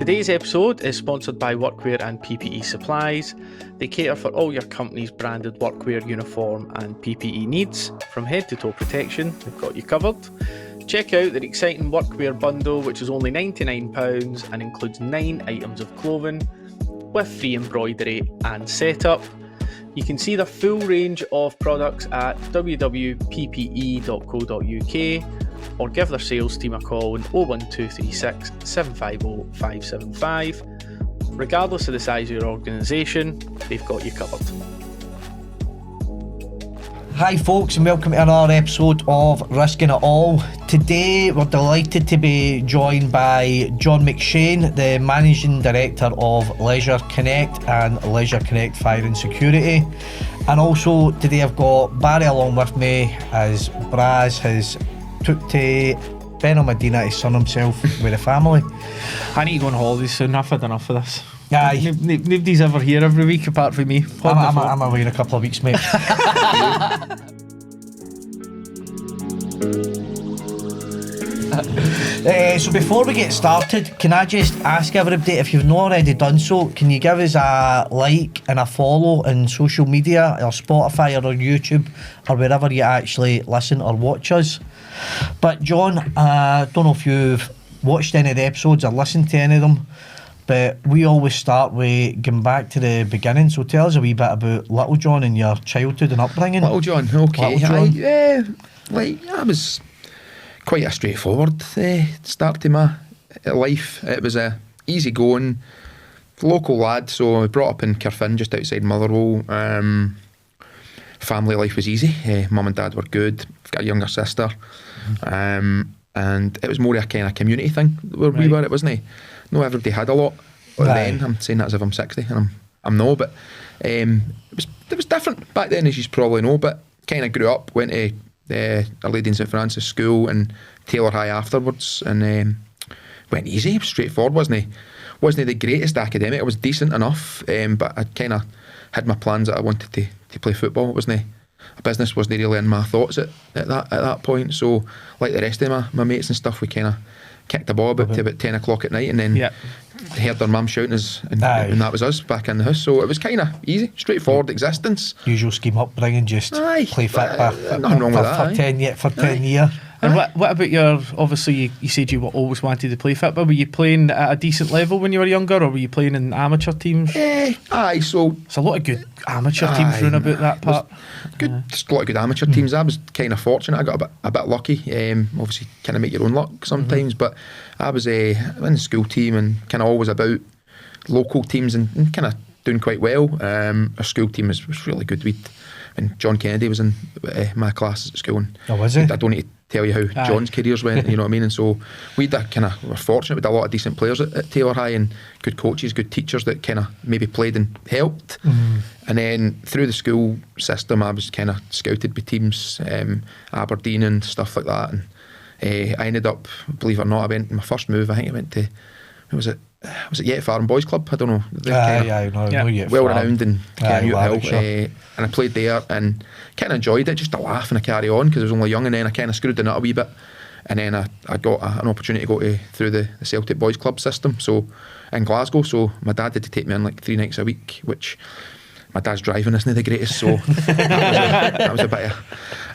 Today's episode is sponsored by Workwear and PPE Supplies. They cater for all your company's branded workwear, uniform and PPE needs. From head to toe protection, they've got you covered. Check out their exciting workwear bundle, which is only £99 and includes 9 items of clothing with free embroidery and setup. You can see the full range of products at www.ppe.co.uk or give their sales team a call on 01236 750 575. Regardless of the size of your organisation, they've got you covered. Hi folks, and welcome to another episode of Risking It All. Today we're delighted to be joined by John McShane, the Managing Director of Leisure Connect and Leisure Connect Fire and Security. And also today I've got Barry along with me as Braz has took to Benalmadena to sun himself with the family. I need to go on holidays soon. I've had enough of this. Aye. Nobody's ever here every week apart from me. I'm away in a couple of weeks, mate. So before we get started, can I just ask everybody, if you've not already done so, can you give us a like and a follow on social media or Spotify or on YouTube or wherever you actually listen or watch us? But John, I don't know if you've watched any of the episodes or listened to any of them, but we always start with going back to the beginning. So tell us a wee bit about Little John and your childhood and upbringing. Little John, okay. Little John. I was quite a straightforward start to my life. It was a easy going local lad, so I was brought up in Carphone, just outside Motherwell. Family life was easy. Mum and dad were good. I've got a younger sister. And it was more a kind of community thing where we were. It wasn't. No, everybody had a lot. Then I'm saying that as if I'm 60, and I'm no, but it was different back then, as you probably know. But kind of grew up, went to a Lady in St Francis school and Taylor High afterwards, and went easy, straightforward. Wasn't the greatest academic. I was decent enough, but I kind of had my plans that I wanted to play football. It wasn't a business wasn't really in my thoughts at that point. So like the rest of my mates and stuff, we kind of kicked the ball about to about 10 o'clock at night, and then heard their mum shouting us, and that was us back in the house. So it was kind of easy, straightforward existence. Usual scheme upbringing, just play football nothing wrong with that, for 10 years. And what about your, obviously you said you always wanted to play football. Were you playing at a decent level when you were younger, or were you playing in amateur teams? So there's a lot of good amateur teams running about that part. There's a lot of good amateur teams. I was kind of fortunate. I got a bit lucky. Obviously kind of make your own luck sometimes, but I was in the school team and kind of always about local teams and kind of doing quite well. Our school team was really good. And John Kennedy was in my classes at school. And was he? I don't need to tell you how John's careers went, you know what I mean? And so we were fortunate. We had a lot of decent players at Taylor High and good coaches, good teachers that kind of maybe played and helped. And then through the school system, I was kind of scouted by teams, Aberdeen and stuff like that. And I ended up, believe it or not, my first move, I think I went to, was it Yet Farm Boys Club? I don't know. Well renowned in Newt Hill, and I played there and kind of enjoyed it, just to laugh and a carry on because I was only young, and then I kind of screwed the nut a wee bit, and then I got an opportunity to go through the Celtic Boys Club system, so in Glasgow. So my dad had to take me in like 3 nights a week, which my dad's driving isn't the greatest, so that was a bit of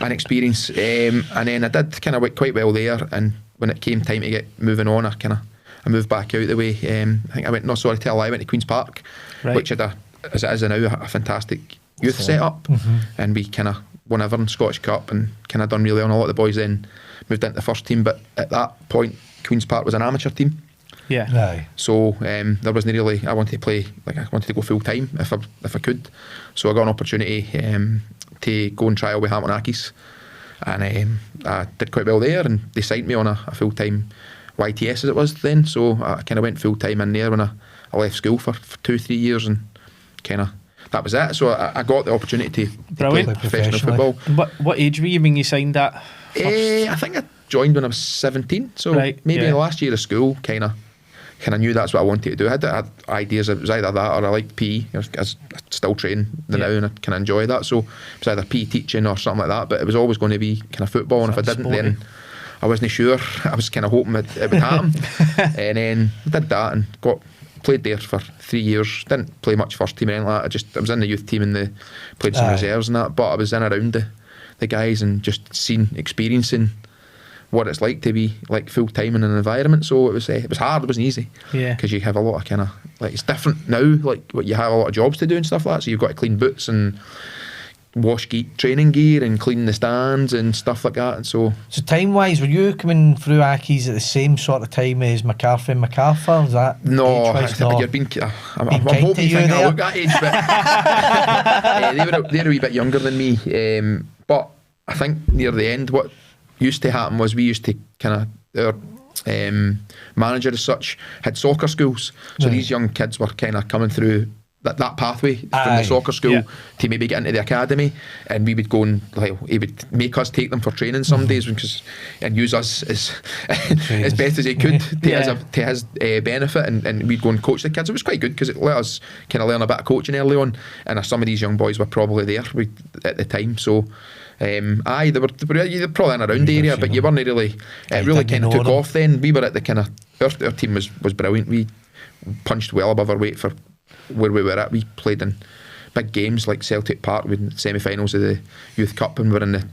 an experience. And then I did kind of quite well there, and when it came time to get moving on, I moved back out the way. I think I went to Queen's Park, which had as it is now, a fantastic youth set-up, and we kind of won Everton Scottish Cup and kind of done really well. A lot of the boys then moved into the first team, but at that point Queen's Park was an amateur team. So there wasn't really, I wanted to go full time if I could. So I got an opportunity to go and trial with Hamilton Accies, and I did quite well there, and they signed me on a full time YTS as it was then. So I kind of went full time in there when I left school for 2-3 years, and kind of that was it. So I got the opportunity to play professional football. What age were you when you signed that first? I think I joined when I was 17, so maybe the last year of school kind of knew that's what I wanted to do. I had ideas. It was either that or I liked PE. I still train now, and I kind of enjoy that, so it was either PE teaching or something like that, but it was always going to be kind of football, and if I didn't, then I wasn't sure. I was kind of hoping it would happen. And then did that and played there for 3 years. Didn't play much first team or anything like that. I was in the youth team and played some reserves and that, but I was in around the guys and just experiencing what it's like to be like full time in an environment. So it was hard. It wasn't easy. Yeah. Because you have a lot of kind of like, it's different now. Like what you have a lot of jobs to do and stuff like that. So you've got to clean boots and wash training gear and clean the stands and stuff like that. And so time wise, were you coming through Accies at the same sort of time as McCarthy and MacArthur? Is that no? But you're being I'm hoping you think I look that age, but they're a wee bit younger than me. But I think near the end, what used to happen was we used to kind of our manager as such had soccer schools, so these young kids were kind of coming through that pathway from the soccer school to maybe get into the academy, and we would go and like he would make us take them for training some days and use us as best as he could to his benefit, and we'd go and coach the kids. It was quite good because it let us kind of learn a bit of coaching early on, and some of these young boys were probably there at the time, so they were probably in around the area, but you weren't really it really kind of took off then. We were at the kind of our team was brilliant. We punched well above our weight for where we were at. We played in big games like Celtic Park with semi-finals of the Youth Cup, and we were in the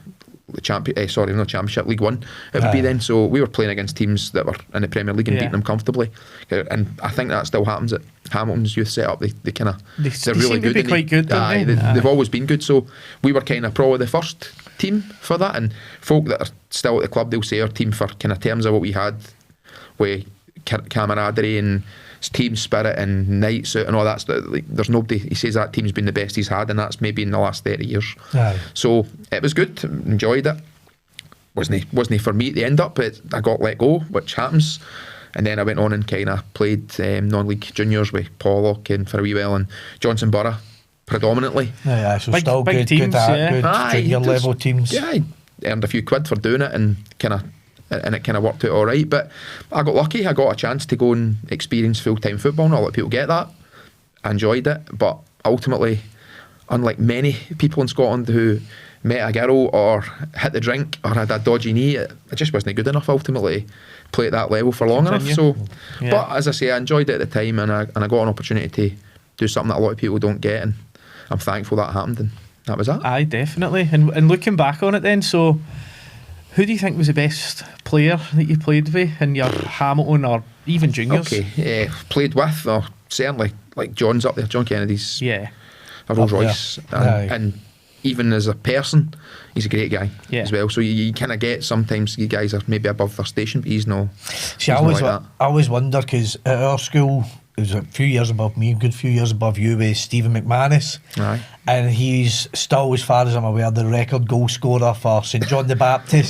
Championship, League One it would be then, so we were playing against teams that were in the Premier League and beating them comfortably, and I think that still happens at Hamilton's youth setup. They kind of they're really seem good, to be quite good, don't they? They've always been good, so we were kind of probably the first team for that, and folk that are still at the club, they'll say our team for kind of terms of what we had with camaraderie and team spirit and nights out and all that stuff. Like, there's nobody, he says that team's been the best he's had, and that's maybe in the last 30 years. So it was good, enjoyed it. Wasn't for me at the end up, but I got let go, which happens, and then I went on and kind of played non-league juniors with Pollock and for a wee while, and Johnson Borough predominantly. So still big teams, good junior level teams. Yeah, I earned a few quid for doing it, and it kind of worked out all right. But I got lucky. I got a chance to go and experience full-time football. Not a lot of people get that. I enjoyed it, but ultimately, unlike many people in Scotland who met a girl or hit the drink or had a dodgy knee, it just wasn't good enough ultimately to play at that level for long enough. So, but as I say, I enjoyed it at the time, and I got an opportunity to do something that a lot of people don't get, and I'm thankful that happened, and that was that. Aye, definitely. And looking back on it then, so who do you think was the best player that you played with in your Hamilton or even juniors? Okay, played with, or certainly like John's up there, John Kennedy's a Rolls Royce, and even as a person, he's a great guy as well. So you kind of get sometimes you guys are maybe above their station, but he's no. See, I always wonder because at our school, it was a few years above me, a good few years above you, with Stephen McManus. Aye. And he's still, as far as I'm aware, the record goal scorer for St John the Baptist.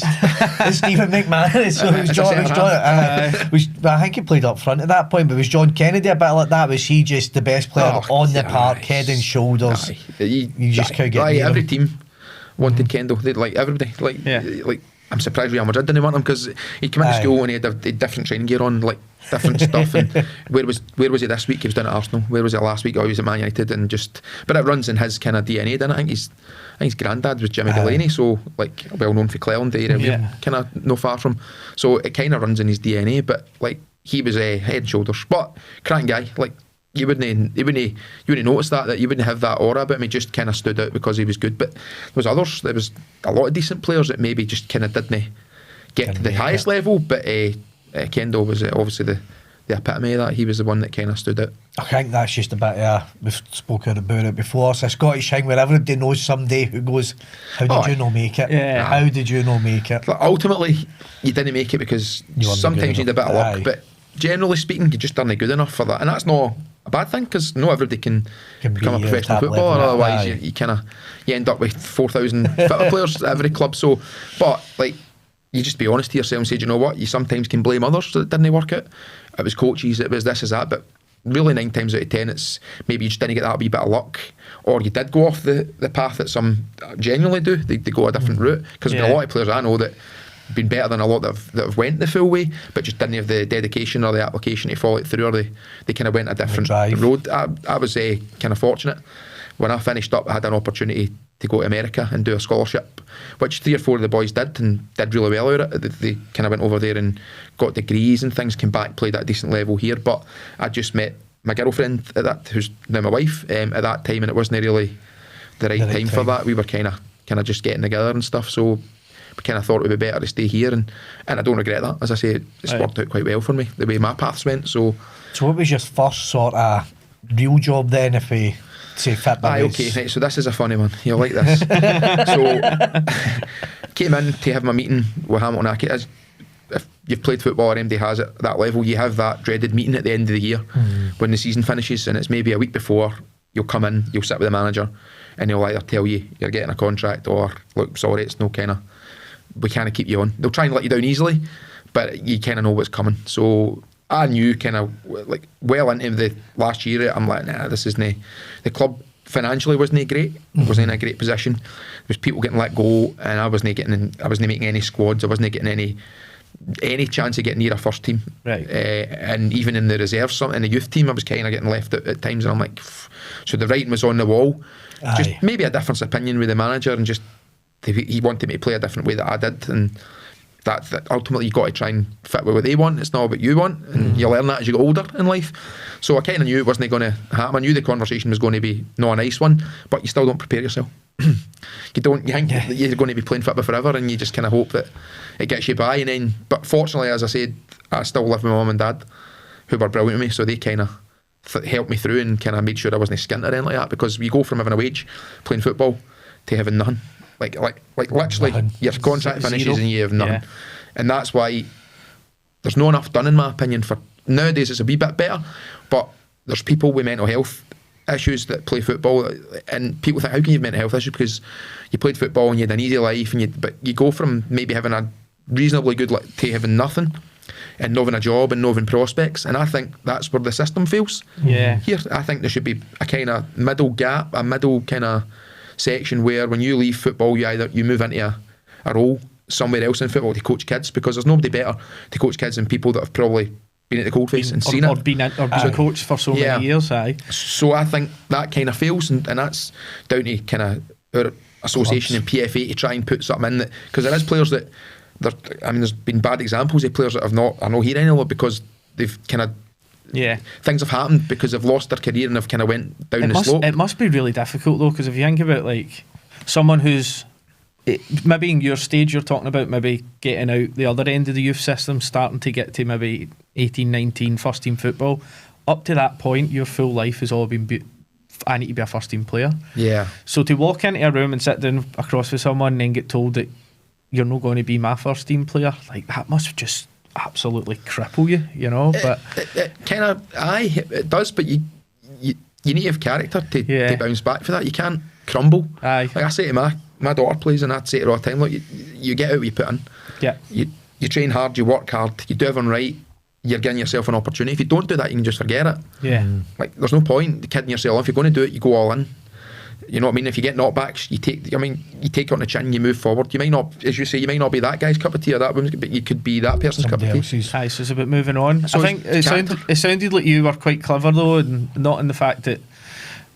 Stephen McManus. So it was John. I think he played up front at that point, but was John Kennedy a bit like that? Was he just the best player on the park, head and shoulders? You just couldn't get near every him. team wanted Kendall. They'd like everybody. Like I'm surprised Real Madrid didn't want him, because he'd come into school and he had a different training gear on, like different stuff. And where was he this week? He was down at Arsenal. Where was it last week? Oh, he was at Man United, and but it runs in his kind of DNA, doesn't it? I think his granddad was Jimmy Delaney, so like well known for Cleland area, kind of no far from. So it kind of runs in his DNA. But like he was a head and shoulders, but cracking guy. Like you wouldn't notice that you wouldn't have that aura about him. He just kind of stood out because he was good. But there was a lot of decent players that maybe just kind of didn't get to the highest level. But Kendall was obviously the epitome of that. He was the one that kind of stood out. I think that's just a bit, we've spoken about it before, it's a Scottish thing where everybody knows somebody who goes, how did you not make it? How did you not make it? But ultimately, you didn't make it because sometimes you need a bit of luck, but generally speaking, you just aren't good enough for that. And that's not a bad thing, because not everybody can become a professional footballer, otherwise you end up with 4,000 fitter players at every club. So, but like, you just be honest to yourself and say, you know what, you sometimes can blame others that didn't work out. It was coaches, it was this, is that, but really 9 times out of 10 it's maybe you just didn't get that wee bit of luck, or you did go off the path that some genuinely do. They go a different route, because there's been a lot of players I know that have been better than a lot that have went the full way, but just didn't have the dedication or the application to follow it through, or they kind of went a different road. I was kind of fortunate. When I finished up, I had an opportunity to go to America and do a scholarship, which 3 or 4 of the boys did, and did really well at it. They kind of went over there and got degrees and things, came back, played at a decent level here. But I just met my girlfriend at that, who's now my wife, at that time, and it wasn't really the right time for that. We were kind of just getting together and stuff, so we kind of thought it would be better to stay here, and I don't regret that. As I say, it's worked out quite well for me, the way my paths went. So what was your first sort of real job then, if we say fit? Okay, right, so this is a funny one. You'll like this. So came in to have my meeting with Hamilton Academy. If you've played football or MD has it at that level, you have that dreaded meeting at the end of the year when the season finishes, and it's maybe a week before. You'll come in, you'll sit with the manager, and he'll either tell you you're getting a contract, or look, sorry, it's no kind of, we can't keep you on. They'll try and let you down easily, but you kind of know what's coming. So I knew kind of like well into the last year, I'm like, nah, this isn't. The club financially wasn't great. Wasn't in a great position. There was people getting let go, and I wasn't making any squads. I wasn't getting any chance of getting near a first team. Right. And even in the reserves, in the youth team, I was kind of getting left out at times, and I'm like, so the writing was on the wall. Just maybe a difference of opinion with the manager, and just he wanted me to play a different way that I did, and that ultimately you got to try and fit with what they want. It's not what you want, and you learn that as you get older in life. So I kind of knew it wasn't going to happen. I knew the conversation was going to be not a nice one, but you still don't prepare yourself. You think you're going to be playing football forever, and you just kind of hope that it gets you by. And then, but fortunately, as I said, I still live with my mum and dad, who were brilliant to me, so they kind of helped me through and kind of made sure I wasn't skint or anything like that, because you go from having a wage playing football to having nothing. Like literally, nothing. Your contract finishes and you have nothing. And that's why there's not enough done, in my opinion. For nowadays, it's a wee bit better, but there's people with mental health issues that play football, and people think, how can you have mental health issues? Because you played football and you had an easy life, but you go from maybe having a reasonably good life to having nothing, and not having a job and not having prospects. And I think that's where the system fails. Here, I think there should be a kind of middle gap, a middle kind of section where when you leave football, you move into a role somewhere else in football to coach kids, because there's nobody better to coach kids than people that have probably been at the coldface and seen it. Or been coached for so many years. So I think that kind of fails, and that's down to kind of our association and PFA to try and put something in that, because there is players that, there's been bad examples of players that are not here anymore because they've kind of things have happened because they've lost their career and have kind of went down the slope. It must be really difficult though, because if you think about like someone who's maybe in your stage, you're talking about maybe getting out the other end of the youth system, starting to get to maybe 18, 19, first team football. Up to that point, your full life has all been I need to be a first team player. So to walk into a room and sit down across with someone and then get told that you're not going to be my first team player, like that must just absolutely cripple you, you know. But it kind of it does, but you need to have character to bounce back for that. You can't crumble. Like I say to my daughter plays, and I'd say to her all the time, look, you get out what you put in. You train hard, you work hard, you do everything right, you're giving yourself an opportunity. If you don't do that, you can just forget it. Like there's no point kidding yourself. If you're going to do it, you go all in. You know what I mean? If you get knockbacks, you take it on the chin, you move forward. You might not, as you say, you might not be that guy's cup of tea or that woman's, but you could be that person's cup of tea. So it's about moving on. So I think it sounded like you were quite clever though, and not in the fact that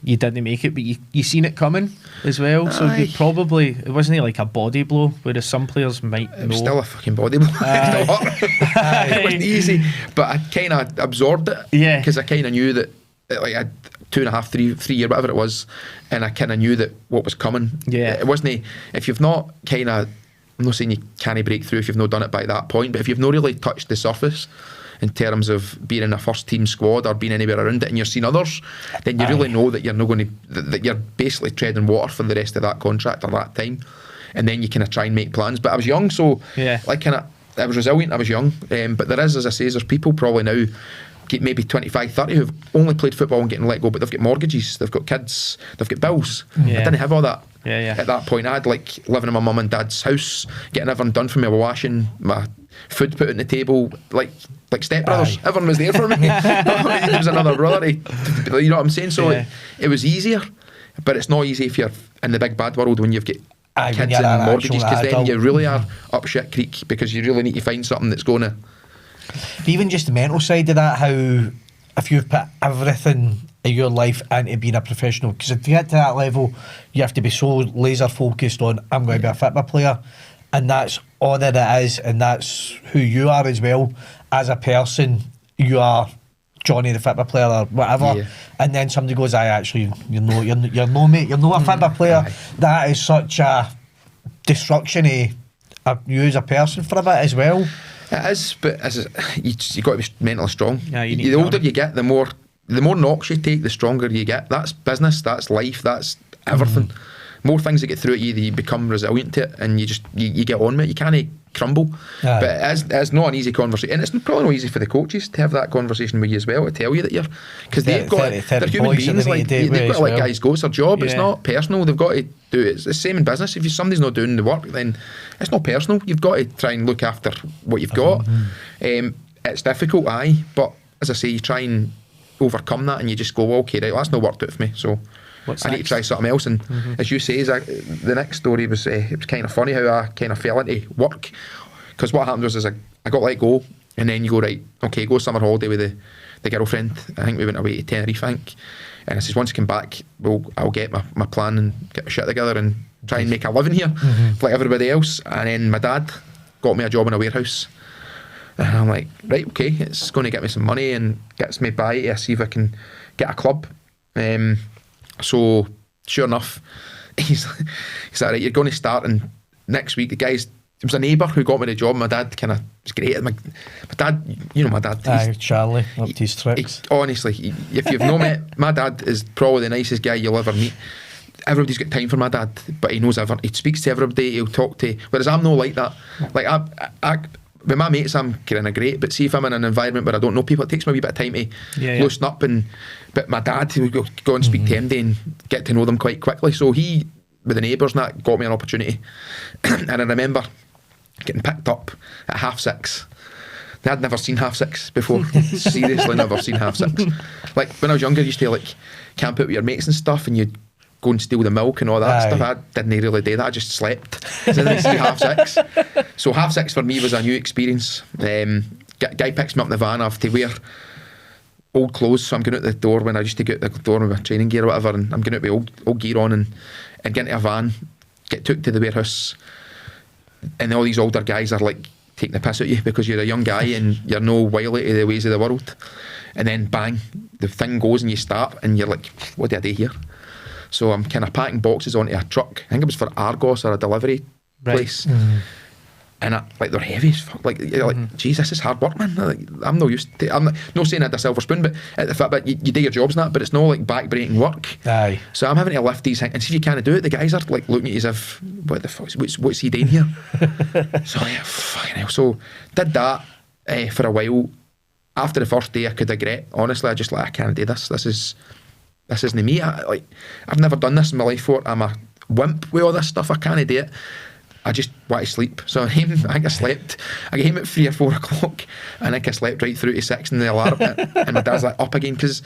you didn't make it, but you seen it coming as well. So you probably, it wasn't like a body blow, whereas some players might know. It was still a fucking body blow. It still hurt. It wasn't easy, but I kind of absorbed it. Because I kind of knew that, like, I 2.5, 3 year, whatever it was, and I kind of knew that what was coming. It wasn't, if you've not kind of, I'm not saying you can't break through if you've not done it by that point, but if you've not really touched the surface in terms of being in a first team squad or being anywhere around it, and you've seen others, then you really know that you're not going to, that you're basically treading water for the rest of that contract or that time, and then you kind of try and make plans. But I was young, so like kind of, I was resilient, I was young, but there is, as I say, there's people probably now, maybe 25, 30 who've only played football and getting let go, but they've got mortgages, they've got kids, they've got bills. I didn't have all that. At that point, I had like living in my mum and dad's house, getting everything done for me, washing, my food put on the table, like stepbrothers. Everyone was there for me. There was another brother, you know what I'm saying? So it was easier, but it's not easy if you're in the big bad world when you've got kids and mortgages, because then you really are up shit creek, because you really need to find something that's going to... Even just the mental side of that, how if you've put everything of your life into being a professional? Because to get to that level, you have to be so laser focused on, I'm going to be a football player, and that's all that it is, and that's who you are as well as a person. You are Johnny the football player or whatever, and then somebody goes, "I actually, you're no mate, you're no a football player." That is such a destruction of you as a person for a bit as well. It is, but you got to be mentally strong. Yeah, the older you get, the more knocks you take, the stronger you get. That's business, that's life, that's everything. More things that get through at you, that you become resilient to it, and you get on with it. You can't crumble. Aye. But it's not an easy conversation, and it's probably not easy for the coaches to have that conversation with you as well, to tell you that you're, because they're human beings, like they've got to let guys go. It's their job. It's not personal. They've got to do it. It's the same in business. If somebody's not doing the work, then it's not personal. You've got to try and look after what you've got. It's difficult, but as I say, you try and overcome that, and you just go, well, okay, right, well, that's not worked out for me, so I need to try something else. And as you say, the next story was it was kind of funny how I kind of fell into work, because what happened was I got let go, and then you go, right, okay, go summer holiday with the girlfriend. I think we went away to Tenerife, I think, and I says, once I come back, I'll get my plan and get my shit together and try and make a living here like everybody else. And then my dad got me a job in a warehouse, and I'm like, right, okay, it's going to get me some money and gets me by to see if I can get a club. So sure enough, he's like, right, you're going to start, and next week it was a neighbour who got me the job. My dad kind of was great. My dad, you know my dad. Charlie, up to his tricks. Honestly, if you've not met, my dad is probably the nicest guy you'll ever meet. Everybody's got time for my dad, but he knows he speaks to everybody, he'll talk to, whereas I'm not like that. Like I with my mates, I'm kind of great, but see if I'm in an environment where I don't know people, it takes me a wee bit of time to loosen up. But my dad, he would go and speak to MD and get to know them quite quickly. So he, with the neighbours and that, got me an opportunity. And I remember getting picked up at 6:30. I'd never seen 6:30 before. Seriously, never seen 6:30. Like when I was younger, I used to like camp out with your mates and stuff, and you'd go and steal the milk and all that stuff. I didn't really do that. I just slept. So then I see 6:30. So 6:30 for me was a new experience. Guy picks me up in the van. I have to wear old clothes, so I'm going out the door when I used to get out the door with my training gear or whatever, and I'm going out with old gear on and get into a van, get took to the warehouse, and all these older guys are like taking the piss at you because you're a young guy and you're no wily to the ways of the world. And then bang, the thing goes and you start and you're like, what do I do here? So I'm kind of packing boxes onto a truck. I think it was for Argos or a delivery place. And they're heavy as fuck. Like, you're like, geez, this is hard work, man. Like, I'm not used to it. I'm not saying I had a silver spoon, but at the fact that you do your jobs and that, but it's not like back-breaking work. Aye. So I'm having to lift these things, and see if you can't do it, the guys are like looking at you as if, what the fuck, what's he doing here? So yeah, fucking hell. So did that for a while. After the first day, I could regret. Honestly, I just like, I can't do this. This isn't me. I've never done this in my life before. I'm a wimp with all this stuff. I can't do it. I just want to sleep. So I think I slept. I came at 3 or 4 o'clock, and I think I slept right through to 6 in the alarm. And my dad's like, up again, because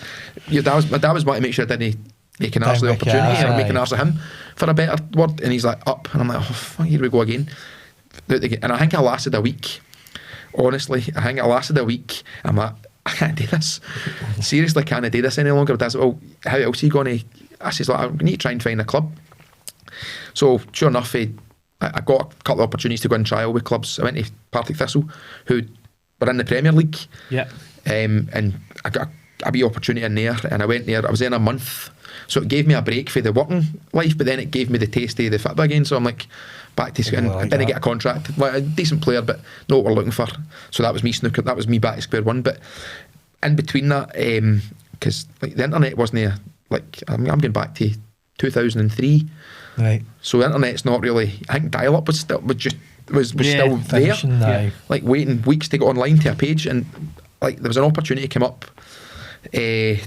my dad was wanting to make sure I didn't make an arse of the opportunity or make an arse of him, for a better word. And he's like, up. And I'm like, oh, fuck, here we go again. And I think I lasted a week. Honestly, I think I lasted a week. I'm like, I can't do this. Seriously, can't do this any longer. Dad's like, well, how else are you going to? I says, like, I need to try and find a club. So sure enough, I got a couple of opportunities to go and trial with clubs. I went to Partick Thistle, who were in the Premier League. Yeah. And I got a wee opportunity in there, and I went there. I was there in a month, so it gave me a break for the working life, but then it gave me the taste of the football again. So I'm like, back to school. I didn't get a contract. Like, a decent player, but not what we're looking for. So that was me snooker. That was me back to square one. But in between that, because like the internet wasn't there. Like I'm going back to 2003. Right. So the internet's not really. I think dial-up was still still there. Yeah. Like waiting weeks to get online to a page, and like there was an opportunity came up to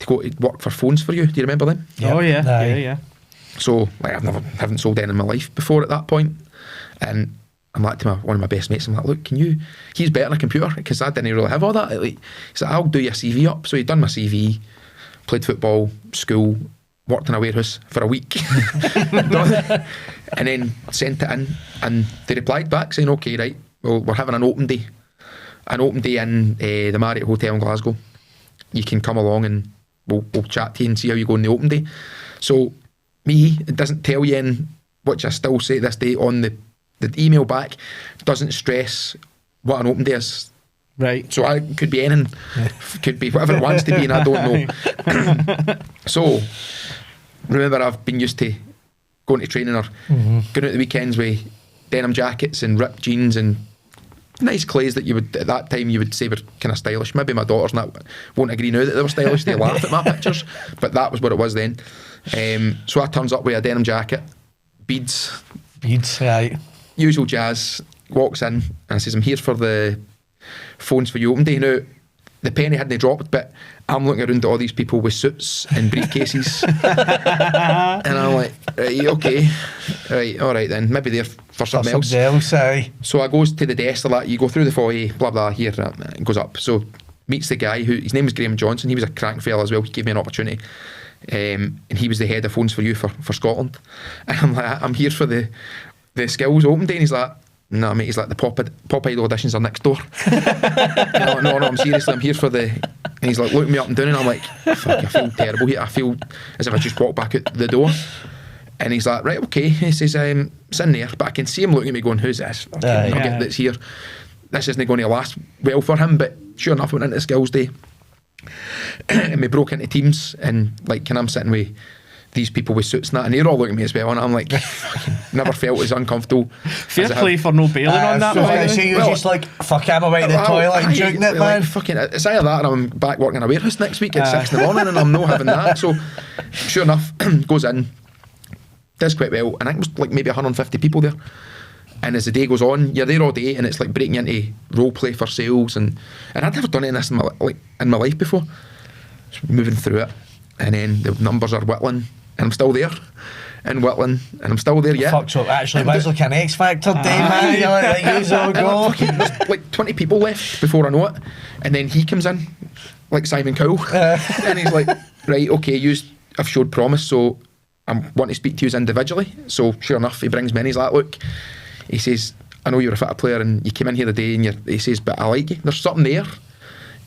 go to work for Phones For You. Do you remember them? Yep. Oh yeah, yeah. So like haven't sold any in my life before at that point, and I'm like to one of my best mates. I'm like, look, he's better on a computer, because I didn't really have all that. Like, he's like, I'll do your CV up. So he'd done my CV, played football, school, worked in a warehouse for a week, and then sent it in, and they replied back saying, okay, right, well, we're having an open day in the Marriott Hotel in Glasgow. You can come along and we'll chat to you and see how you go on the open day. So me, it doesn't tell you in, which I still say this day on the email back, doesn't stress what an open day is. Right. So I could be anything, could be whatever it wants to be, and I don't know. So remember, I've been used to going to training or going out the weekends with denim jackets and ripped jeans and nice clays that you would, at that time, you would say were kind of stylish. Maybe my daughters won't agree now that they were stylish. They laugh at my pictures, but that was what it was then. So I turns up with a denim jacket, beads, right, usual jazz. Walks in and I says, I'm here for the phones for you open day. Now, the penny hadn't dropped, but I'm looking around at all these people with suits and briefcases. And I'm like, right, okay, right, all right then, maybe they're for something else. So I goes to the desk, they're like, you go through the foyer, blah, blah, here, and goes up. So meets the guy, who his name was Graham Johnson. He was a crank fella as well. He gave me an opportunity. And he was the head of phones for you for Scotland. And I'm like, I'm here for the skills open day. And he's like, no, mate, he's like, the pop idol auditions are next door. No, I'm seriously, I'm here for the... And he's like looking me up and down, and I'm like, fuck, I feel terrible here. I feel as if I just walked back out the door. And he's like, right, okay. He says, it's in there. But I can see him looking at me going, who's this? I get that's here. This isn't going to last well for him. But sure enough, I went into the skills day. And we broke into teams, and like, I'm sitting with these people with suits and that, and they're all looking at me as well, and I'm like, fucking never felt as uncomfortable. Fair play for no bailing on that. So I say you're just like, fuck, I'm away to the toilet and juking it, man. Like, fucking, it's either that or I'm back working in a warehouse next week at 6 in the morning, and I'm not having that. So sure enough, goes in, does quite well, and I think it was like maybe 150 people there. And as the day goes on, you're there all day, and it's like breaking into role play for sales, and I'd never done any of this in my life before. Just moving through it, and then the numbers are whittling, and I'm still there, and whittling, and I'm still there yet. Fuck, so actually, might as well like an X Factor day, man. You're like, use all go. There's like 20 people left before I know it, and then he comes in, like Simon Cowell, and he's like, right, okay, I've showed promise, so I want to speak to you individually. So sure enough, he brings me in, he's like, look, he says, I know you're a fit player and you came in here today, and he says, but I like you. There's something there,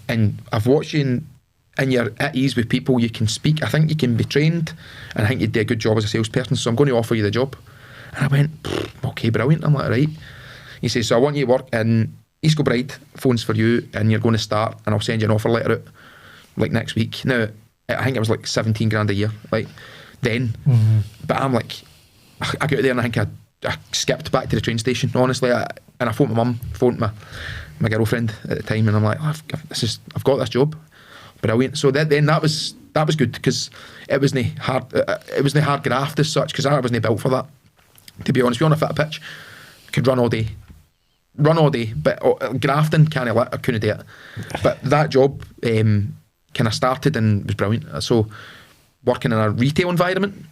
and I've watched you and you're at ease with people. You can speak. I think you can be trained, and I think you'd do a good job as a salesperson. So I'm going to offer you the job. And I went, okay, brilliant. I'm like, right. He says, so I want you to work in East Kilbride, phones for you, and you're going to start, and I'll send you an offer letter out like next week. Now, I think it was like 17 grand a year, like then. But I'm like, I got there and I think I skipped back to the train station, honestly, and I phoned my mum, phoned my girlfriend at the time, and I'm like, I've got this job, brilliant. So then that was good, because it wasn't hard graft as such, because I wasn't built for that, to be honest. If you're on a fit pitch, could run all day, but grafting I couldn't do it. But that job kind of started and was brilliant. So working in a retail environment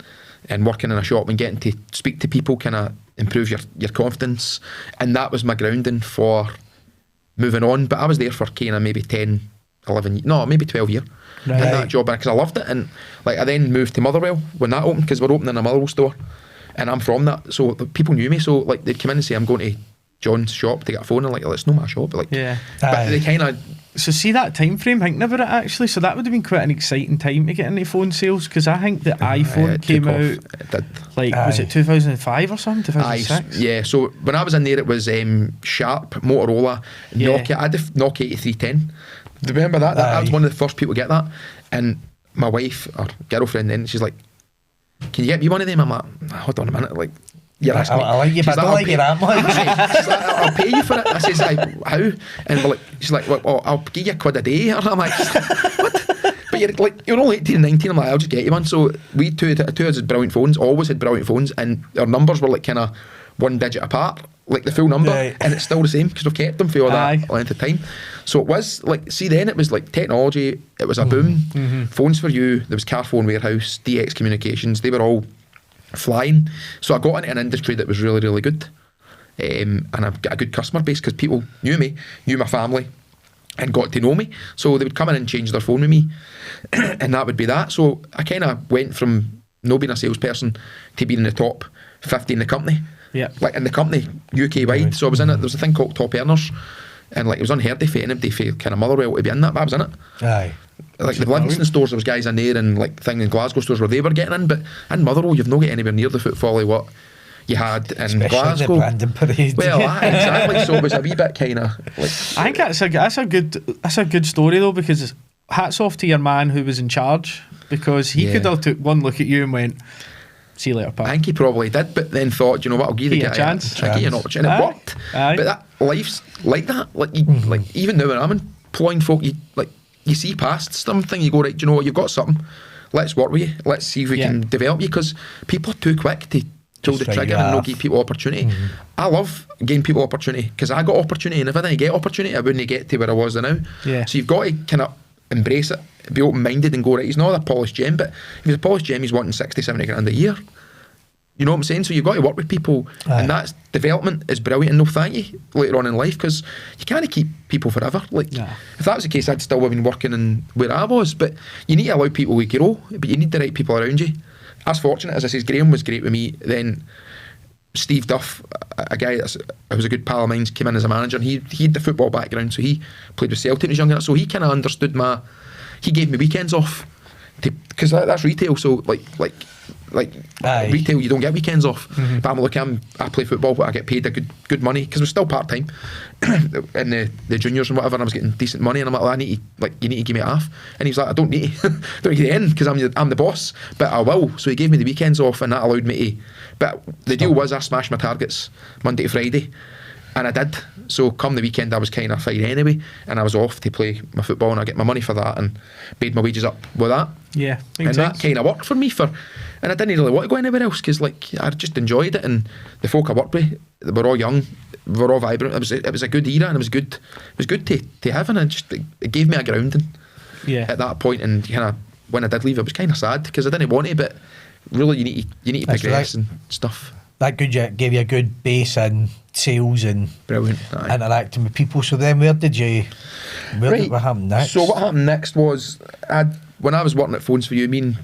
and working in a shop and getting to speak to people kind of improve your confidence, and that was my grounding for moving on. But I was there for kind of maybe 10, 11, no, maybe 12 years in that job, because I loved it. And like, I then moved to Motherwell when that opened, because we're opening a Motherwell store, and I'm from that, so people knew me. So like, they'd come in and say, I'm going to John's shop to get a phone, and like, it's not my shop, but like, but they kind of... So see that time frame, thinking about it actually, so that would have been quite an exciting time to get into phone sales, because I think the iPhone came out, it did. Like, was it 2005 or something, 2006? Yeah, so when I was in there, it was Sharp, Motorola, Nokia. I had the Nokia 8310. Do you remember that? That was one of the first people to get that. And my wife, or girlfriend then, she's like, can you get me one of them? I'm like, hold on a minute, like, you're asking me. I like you, but I don't like your arm. She's like, I'll pay you for it. I says, like, how? And she's like, well, I'll give you £1 a day. And I'm like, what? But you're only 18 and 19. I'm like, I'll just get you one. So we two had brilliant phones, always had brilliant phones, and our numbers were like kind of 1 digit apart, like the full number, and it's still the same, because we've kept them for all that length of time. So it was like, see, then it was like technology, it was a boom. Phones for you, there was Carphone Warehouse, DX Communications, they were all flying. So I got into an industry that was really, really good, and I've got a good customer base, because people knew me, knew my family, and got to know me. So they would come in and change their phone with me, and that would be that. So I kind of went from not being a salesperson to being in the top 50 in the company. Yeah, like in the company UK wide. So I was in it. There was a thing called Top Earners, And like, it was unheard of for anybody for kind of Motherwell to be in that, but I was in it. Aye. Like the Livingston stores, there was guys in there, and like thing in Glasgow stores where they were getting in, but in Motherwell you've not got anywhere near the footfall of what you had in Especially Glasgow. the Brandon Parade. Well, exactly. So it was a wee bit kind of like. I think that's a good story though, because hats off to your man who was in charge, because he could have took one look at you and went, "See you later, pal." I think he probably did, but then thought, you know what, I'll give the guy a chance. I'll give you an opportunity. It worked. Aye. But that life's like that. Like you, like even now when I'm employing folk, you see past something, you go, right, do you know what, you've got something. Let's work with you. Let's see if we can develop you, because people are too quick to pull the trigger and not give people opportunity. I love giving people opportunity, because I got opportunity, and if I didn't get opportunity, I wouldn't get to where I was now. Yeah. So you've got to kind of embrace it, be open-minded and go, right, he's not a polished gem, but if he's a polished gem, he's wanting 60, 70 grand a year. You know what I'm saying? So you've got to work with people, and that's development is brilliant, and no thank you later on in life, because you can't keep people forever. Like, if that was the case, I'd still have been working in where I was, but you need to allow people to grow, but you need the right people around you. I was fortunate, as I said, Graham was great with me. Then Steve Duff, a guy who was a good pal of mine, came in as a manager, and he had the football background, so he played with Celtic when he was younger, so he kind of understood he gave me weekends off, because that's retail, so like retail, you don't get weekends off. But I play football, but I get paid a good money, because we're still part-time in the juniors and whatever, and I was getting decent money, and I'm like, you need to give me half. And he was like, I don't need to don't get the end, because I'm the boss, but I will. So he gave me the weekends off, and that allowed me to, but the deal was I smashed my targets Monday to Friday, and I did. So come the weekend I was kind of fine anyway, and I was off to play my football, and I get my money for that and paid my wages up with that. Yeah, and that kind of worked for me and I didn't really want to go anywhere else, because like I just enjoyed it, and the folk I worked with, they were all young, we were all vibrant. It was a good era, and it was good to have, and it gave me a grounding at that point. And kind of when I did leave, it was kind of sad, because I didn't want to, but really you need to progress and stuff. That gave you a good base in sales and brilliant interacting with people. So then what happened next? So what happened next was, when I was working at Phones for You, me and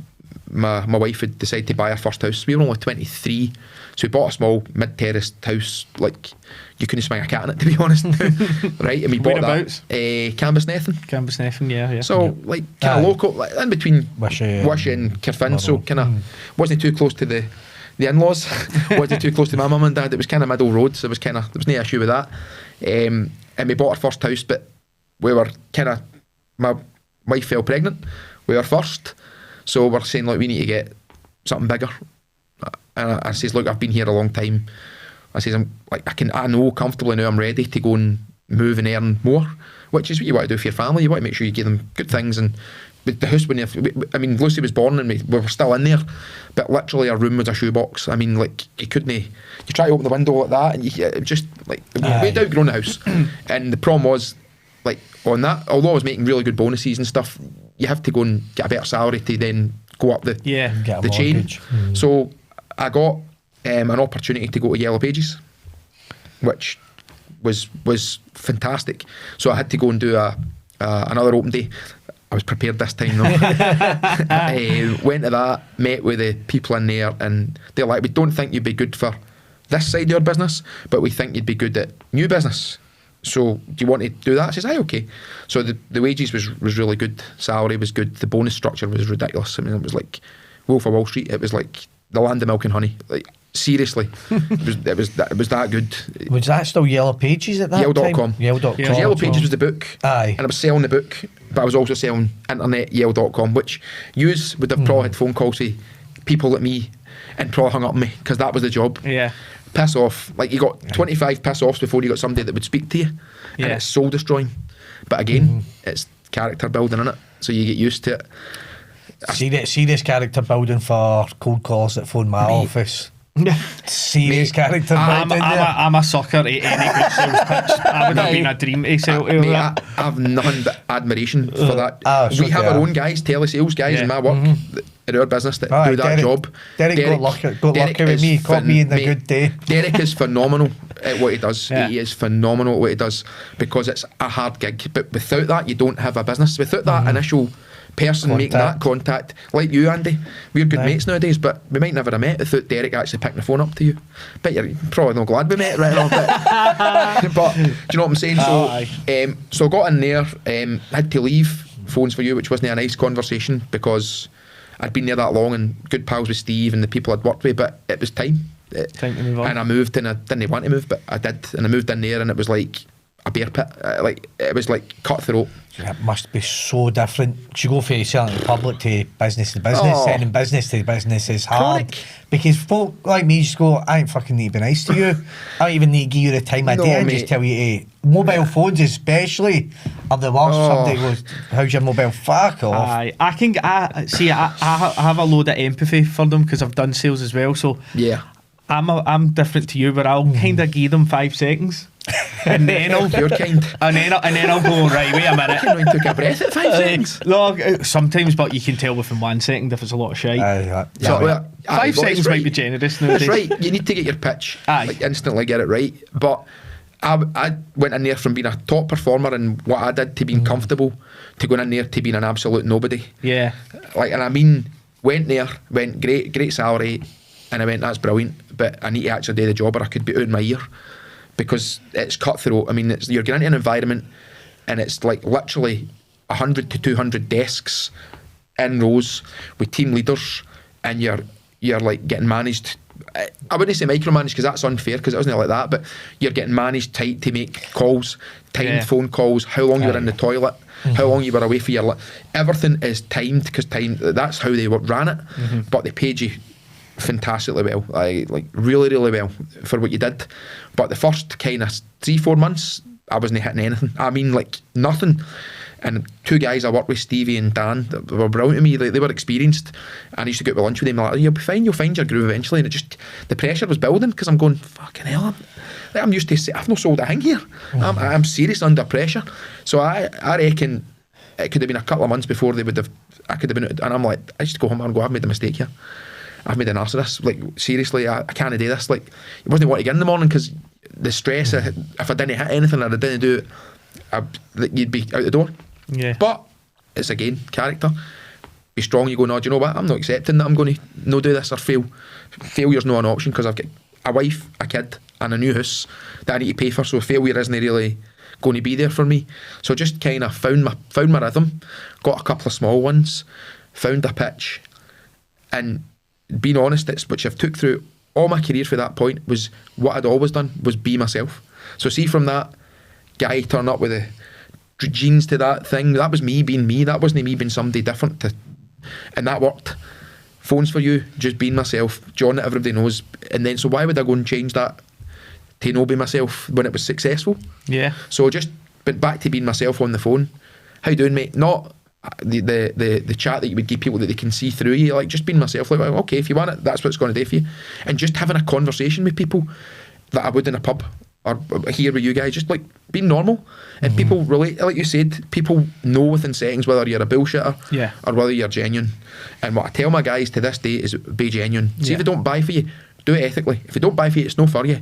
my wife had decided to buy our first house. We were only 23, so we bought a small mid-terraced house, like you couldn't swing a cat in it, to be honest. Right, and we bought that Cambusnethan, yeah. So like kind of local, like in between Wishy and Carphone, so kind of wasn't too close to the in-laws, wasn't too close to my mum and dad. It was kind of middle road, so there was no issue with that. And we bought our first house, but we were kind of, my wife fell pregnant. We were first, so we're saying, look, we need to get something bigger. And I says, look, I've been here a long time. I says, I know comfortably now I'm ready to go and move and earn more, which is what you want to do for your family. You want to make sure you give them good things. And with the house, Lucy was born and we were still in there, but literally our room was a shoebox. I mean, like, you try to open the window like that, and we'd outgrown the house. And the problem was, like, on that, although I was making really good bonuses and stuff, you have to go and get a better salary to then go up the chain. So I got an opportunity to go to Yellow Pages, which was fantastic. So I had to go and do another open day. I was prepared this time though. Went to that, met with the people in there, and they're like, we don't think you'd be good for this side of your business, but we think you'd be good at new business. So do you want to do that? I says, aye, okay. So the wages was really good, salary was good, the bonus structure was ridiculous. I mean, it was like Wolf of Wall Street. It was like the land of milk and honey. Like, seriously, it was that good. Was that still Yellow Pages at that time? Yale.com. Yale.com. Because Yellow Pages was the book, aye, and I was selling the book, but I was also selling internet, Yale.com, which yous would have probably had phone calls to people like me and probably hung up on me, because that was the job. Yeah. Piss off. Like, you got 25 piss offs before you got somebody that would speak to you, and it's soul destroying. But again, it's character building, innit? So you get used to it. Serious character building for cold calls that phone my office. Serious character building. I'm a sucker at any good sales pitch. I would have been a dream to sell. I have nothing but admiration for that. We have our own guys, telesales guys in my work, in our business, that do that job. Derek got lucky with me. Caught me in the good day. Derek is phenomenal at what he does. He is phenomenal at what he does, because it's a hard gig. But without that, you don't have a business. Without that initial person making that contact, like you, Andy. We're good mates nowadays, but we might never have met without Derek actually picking the phone up to you. Bet you're probably not glad we met right now, but do you know what I'm saying? So I got in there, had to leave Phones for You, which wasn't a nice conversation because I'd been there that long and good pals with Steve and the people I'd worked with, but it was time. Time to move on. And I moved, and I didn't want to move, but I did, and I moved in there, and it was like a bear pit. It was like cutthroat. It must be so different. You go from selling to public to business to business, selling business to business is hard. Chronic. Because folk like me just go, I ain't fucking need to be nice to you. I don't even need to give you the time of day and just tell you to. Mobile phones especially are the worst. Somebody goes, how's your mobile? Fuck off. I have a load of empathy for them because I've done sales as well. So Yeah. I'm different to you, but I'll kind of give them 5 seconds. And then You're kind. and then I'll go, right, wait a minute. I took a breath at 5 seconds. No, sometimes, but you can tell within 1 second if it's a lot of shite. 5 seconds might be generous nowadays. That's right. You need to get your pitch. Aye. Like instantly get it right. But I went in there from being a top performer and what I did to being comfortable to going in there to being an absolute nobody. Yeah. And I mean, went there, went great salary, and I went, that's brilliant, but I need to actually do the job or I could be out in my ear because it's cutthroat. I mean, you're getting into an environment and it's like literally 100 to 200 desks in rows with team leaders, and you're like getting managed. I wouldn't say micromanaged because that's unfair because it wasn't like that, but you're getting managed tight to make calls, timed phone calls, how long you were in the toilet, how long you were away for your everything is timed because that's how they ran it. But they paid you fantastically well, like really well for what you did. But the first kind of 3-4 months I wasn't hitting anything. I mean, like nothing. And 2 guys I worked with, Stevie and Dan, that were brilliant to me. They were experienced, and I used to go out with lunch with them. Like, you'll be fine, you'll find your groove eventually. And it just, the pressure was building because I'm going, fucking hell, I'm used to, I've not sold a thing here. I'm serious under pressure. So I reckon it could have been a couple of months before I could have been, and I'm like, I just go home and go, I've made a mistake here. I've made an arse of this. Like, seriously, I can't do this. Like, it wasn't what to get in the morning because the stress, if I didn't hit anything or I didn't do it, you'd be out the door. Yeah. But it's again character. Be strong. You go, no, do you know what? I'm not accepting that I'm going to no do this or fail. Failure's not an option because I've got a wife, a kid, and a new house that I need to pay for. So failure isn't really going to be there for me. So just kind of found my rhythm. Got a couple of small ones. Found a pitch, and being honest, it's which I've took through all my career for that point was what I'd always done was be myself. So see, from that guy turn up with the jeans to that thing, that was me being me. That wasn't me being somebody different and that worked. Phones for You, just being myself, John that everybody knows. And then so why would I go and change that to not be myself when it was successful? Yeah. So just went back to being myself on the phone. How you doing, mate? Not the chat that you would give people that they can see through you, like just being myself, like, well, okay, if you want it, that's what it's going to do for you. And just having a conversation with people that I would in a pub or here with you guys, just like being normal. And people relate, like you said, people know within settings whether you're a bullshitter or whether you're genuine. And what I tell my guys to this day is be genuine. See, if they don't buy for you, do it ethically. If they don't buy for you, it's no for you.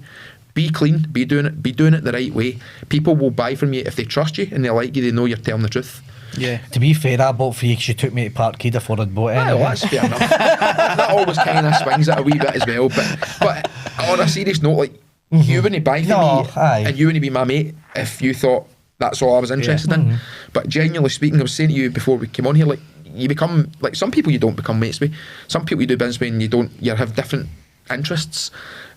Be clean, be doing it the right way. People will buy from you if they trust you and they like you, they know you're telling the truth. Yeah. To be fair, I bought for you because you took me to Parkhead before I'd bought it. Well, that's fair enough. That always kind of swings it a wee bit as well. But on a serious note, like, you wouldn't buy for me and you wouldn't be my mate if you thought that's all I was interested in. But genuinely speaking, I was saying to you before we came on here, like, you become, like, some people you don't become mates with. Some people you do business with and you have different interests.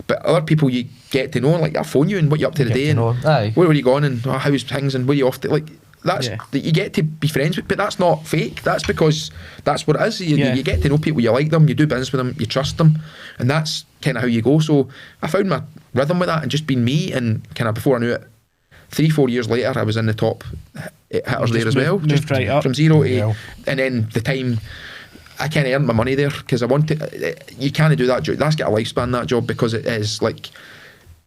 But other people you get to know, like, I phone you and what you're up to today and where were you going and how's things and where you off to, like, that's that you get to be friends with. But that's not fake. That's because that's what it is. You get to know people, you like them, you do business with them, you trust them, and that's kind of how you go. So I found my rhythm with that and just being me, and kind of before I knew it, 3-4 years later I was in the top hitters there as well, just right up from 0 to and then the time I can't earn my money there because I want to. You can't do that job. That's got a lifespan, that job, because it is like,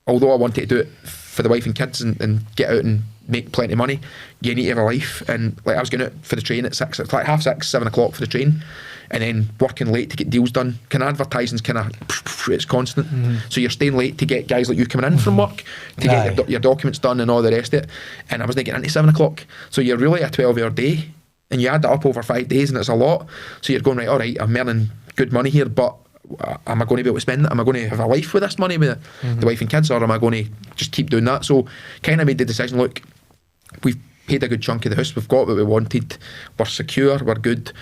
although I wanted to do it for the wife and kids and get out and make plenty of money, you need to have a life. And like, I was going out for the train at 6, it's like 6:30, 7 o'clock for the train, and then working late to get deals done. Kind of advertising's kind of, it's constant. So you're staying late to get guys like you coming in from work to get your documents done and all the rest of it. And I wasn't getting into 7 o'clock. So you're really a 12-hour day and you add that up over 5 days, and it's a lot. So you're going, right, all right, I'm earning good money here, but am I going to be able to spend it? Am I going to have a life with this money, with the wife and kids, or am I going to just keep doing that? So kind of made the decision, look, we've paid a good chunk of the house, we've got what we wanted, we're secure, we're good.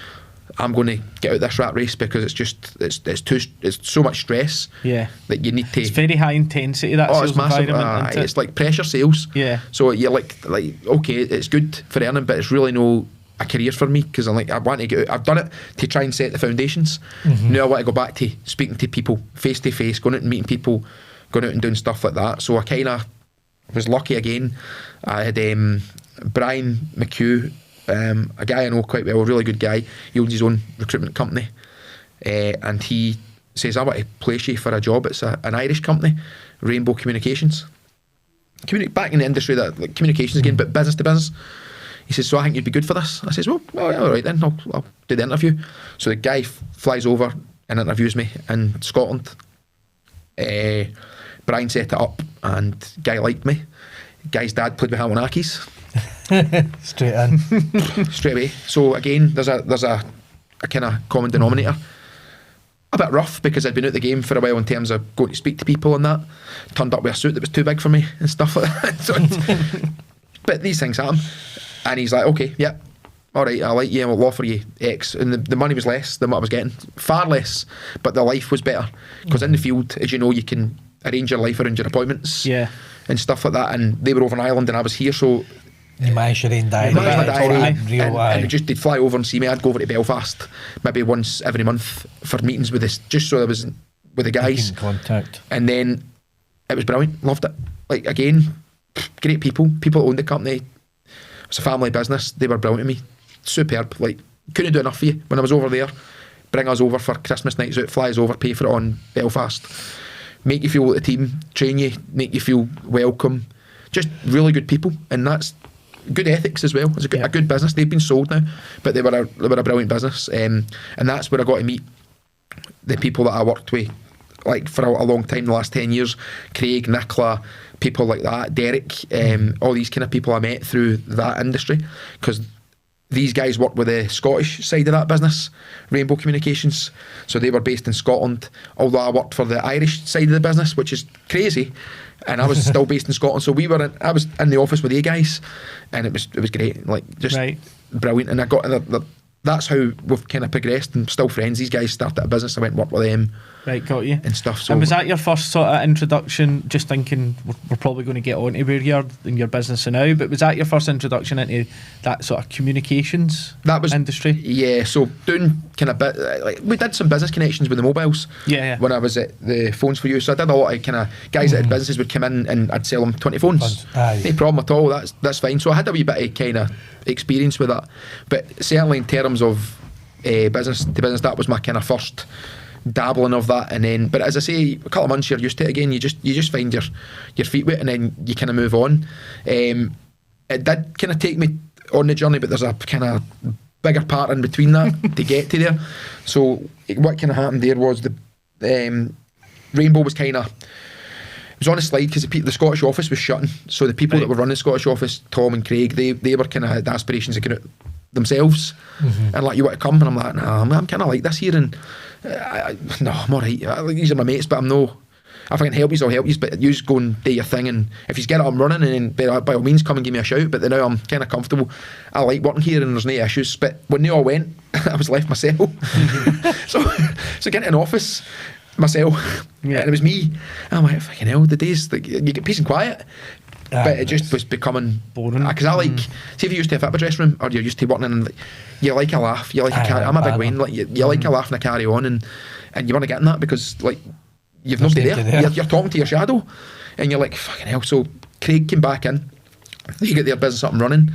I'm going to get out this rat race because it's so much stress that you need to. It's very high intensity, that sales it's massive. environment. Isn't it? It's like pressure sales. Yeah. So you're like okay, it's good for earning, but it's really no a career for me, because I'm like, I want to get out. I've done it to try and set the foundations. Now I want to go back to speaking to people face to face, going out and meeting people, going out and doing stuff like that. So I kind of was lucky again. I had Brian McHugh, a guy I know quite well, a really good guy. He owns his own recruitment company, and he says, I want to place you for a job. It's an Irish company, Rainbow Communications. Back in the industry, that like communications again, but business to business. He says, so I think you'd be good for this. I says, well yeah, all right then, I'll do the interview. So the guy flies over and interviews me in Scotland. Brian set it up, and guy liked me. Guy's dad played with Harmonakis. Straight away. So again, there's a kind of common denominator. A bit rough, because I'd been out the game for a while in terms of going to speak to people and that. Turned up with a suit that was too big for me and stuff like that. So but these things happen. And he's like, okay, yeah, all right, I like you, I'll offer you X. And the money was less than what I was getting, far less, but the life was better. Because in the field, as you know, you can arrange your life around your appointments and stuff like that. And they were over in Ireland and I was here, so you managed your own diary. And they'd fly over and see me. I'd go over to Belfast maybe once every month for meetings with this, just so I was with the guys. Contact. And then it was brilliant, loved it. Like again, great people that owned the company. It was a family business. They were brilliant to me, superb. Like, couldn't do enough for you when I was over there. Bring us over for Christmas nights out, fly us over, pay for it on Belfast, make you feel like a team, train you, make you feel welcome. Just really good people, and that's good ethics as well. It's a good business. They've been sold now, but they were a brilliant business, and that's where I got to meet the people that I worked with, like for a long time, the last 10 years. Craig, Nicola, people like that, Derek, all these kind of people I met through that industry, because these guys worked with the Scottish side of that business, Rainbow Communications. So they were based in Scotland, although I worked for the Irish side of the business, which is crazy. And I was still based in Scotland. So I was in the office with you guys, and it was great, like just brilliant. And I got that's how we've kind of progressed, and still friends. These guys started a business, I went and worked with them. Right, got you. And stuff. So, and was that your first sort of introduction, just thinking we're probably going to get on to where you're in your business now, but was that your first introduction into that sort of communications industry? Yeah, so doing kind of bit, like we did some business connections with the mobiles when I was at the Phones for You. So I did a lot of kind of guys that had businesses would come in and I'd sell them 20 phones. No problem at all, that's fine. So I had a wee bit of kind of experience with that. But certainly in terms of business to business, that was my kind of first dabbling of that. And then, but as I say, a couple of months you're used to it again, you just find your feet wet, and then you kind of move on. It did kind of take me on the journey, but there's a kind of bigger part in between that to get to there. So what kind of happened there was the Rainbow was kind of, it was on a slide because the Scottish office was shutting. So the people that were running the Scottish office, Tom and Craig, they were kind of had aspirations of getting out themselves, and like, you want to come? And I'm like, nah, I'm kind of like this here, and no, I'm alright. These are my mates, but I'm no. If I can help you, I'll help you. But you just go and do your thing, and if you get it up and running, and then by all means come and give me a shout. But then now I'm kind of comfortable. I like working here, and there's no issues. But when they all went, I was left myself. so getting in an office myself, and it was me. I'm like, fucking hell, the days like, you get peace and quiet. But it just was becoming boring, because I like, see if you used to have a dressing room, or you're used to working in, you like a laugh, you like a carry. I'm a big Wayne, like you like a laugh and a carry on, and you want to get in that, because like you've nobody there. You're talking to your shadow, and you're like, fucking hell. So Craig came back in, they get their business up and running,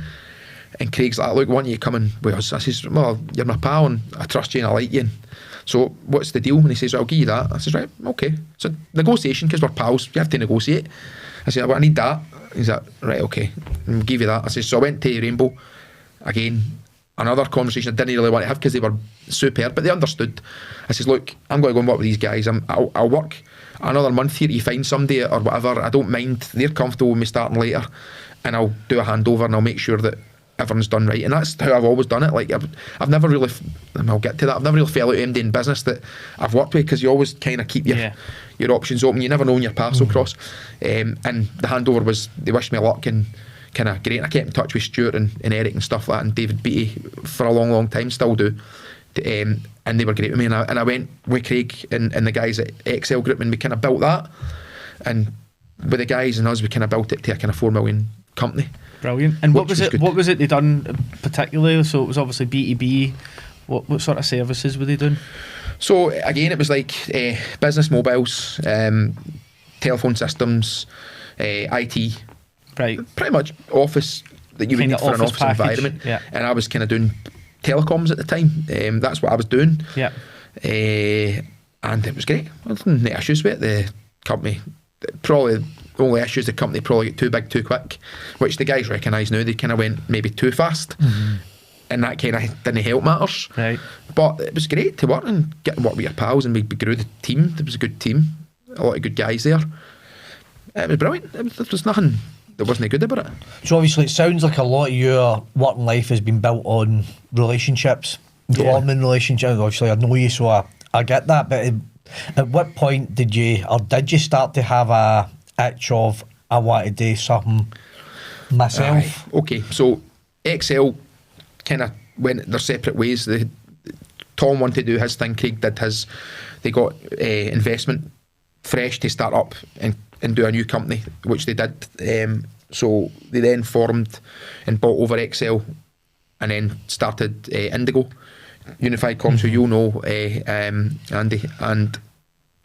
and Craig's like, look, why don't you come in with us? I says, well, you're my pal, and I trust you and I like you, and so what's the deal? And he says, well, I'll give you that. I says, right, okay. So negotiation, because we're pals, you have to negotiate. I said, well, I need that. He's like, right, okay, I'll give you that. I said, so I went to Rainbow again, another conversation I didn't really want to have, because they were superb, but they understood. I says, look, I'm going to go and work with these guys. I'll work another month here, you find somebody or whatever, I don't mind. They're comfortable with me starting later, and I'll do a handover, and I'll make sure that everyone's done right, and that's how I've always done it. Like I've never really, and I'll get to that, I've never really fell out MD in business that I've worked with, because you always kind of keep your options open. You never know when your paths will cross. And the handover was, they wished me luck and kind of great. And I kept in touch with Stuart and Eric and stuff like that, and David Beattie for a long time, still do. And they were great with me, and I went with Craig and the guys at Excel Group, and we kind of built that, and with the guys and us, we kind of built it to a kind of 4 million company. Brilliant. And what was it? What was it they done particularly? So it was obviously B2B. What sort of services were they doing? So again, it was like business mobiles, telephone systems, IT, right? Pretty much office that you would need for an office environment. Yeah. And I was kind of doing telecoms at the time. That's what I was doing. Yeah. And it was great. I didn't have issues with it. The company, probably the only issue is the company probably got too big too quick, which the guys recognise now. They kind of went maybe too fast, and that kind of didn't help matters. Right. But it was great to work and get to work with your pals, and we grew the team. There was a good team, a lot of good guys there. It was brilliant. There was nothing that wasn't good about it. So obviously it sounds like a lot of your working life has been built on relationships, forming relationships. Obviously I know you, so I get that, but at what point did you start to have a itch of, I want to do something myself? Okay, so Excel kind of went their separate ways. Tom wanted to do his thing, Craig did his. They got investment fresh to start up and do a new company, which they did. So they then formed and bought over Excel, and then started Indigo, Unified Comms, who you'll know, Andy. And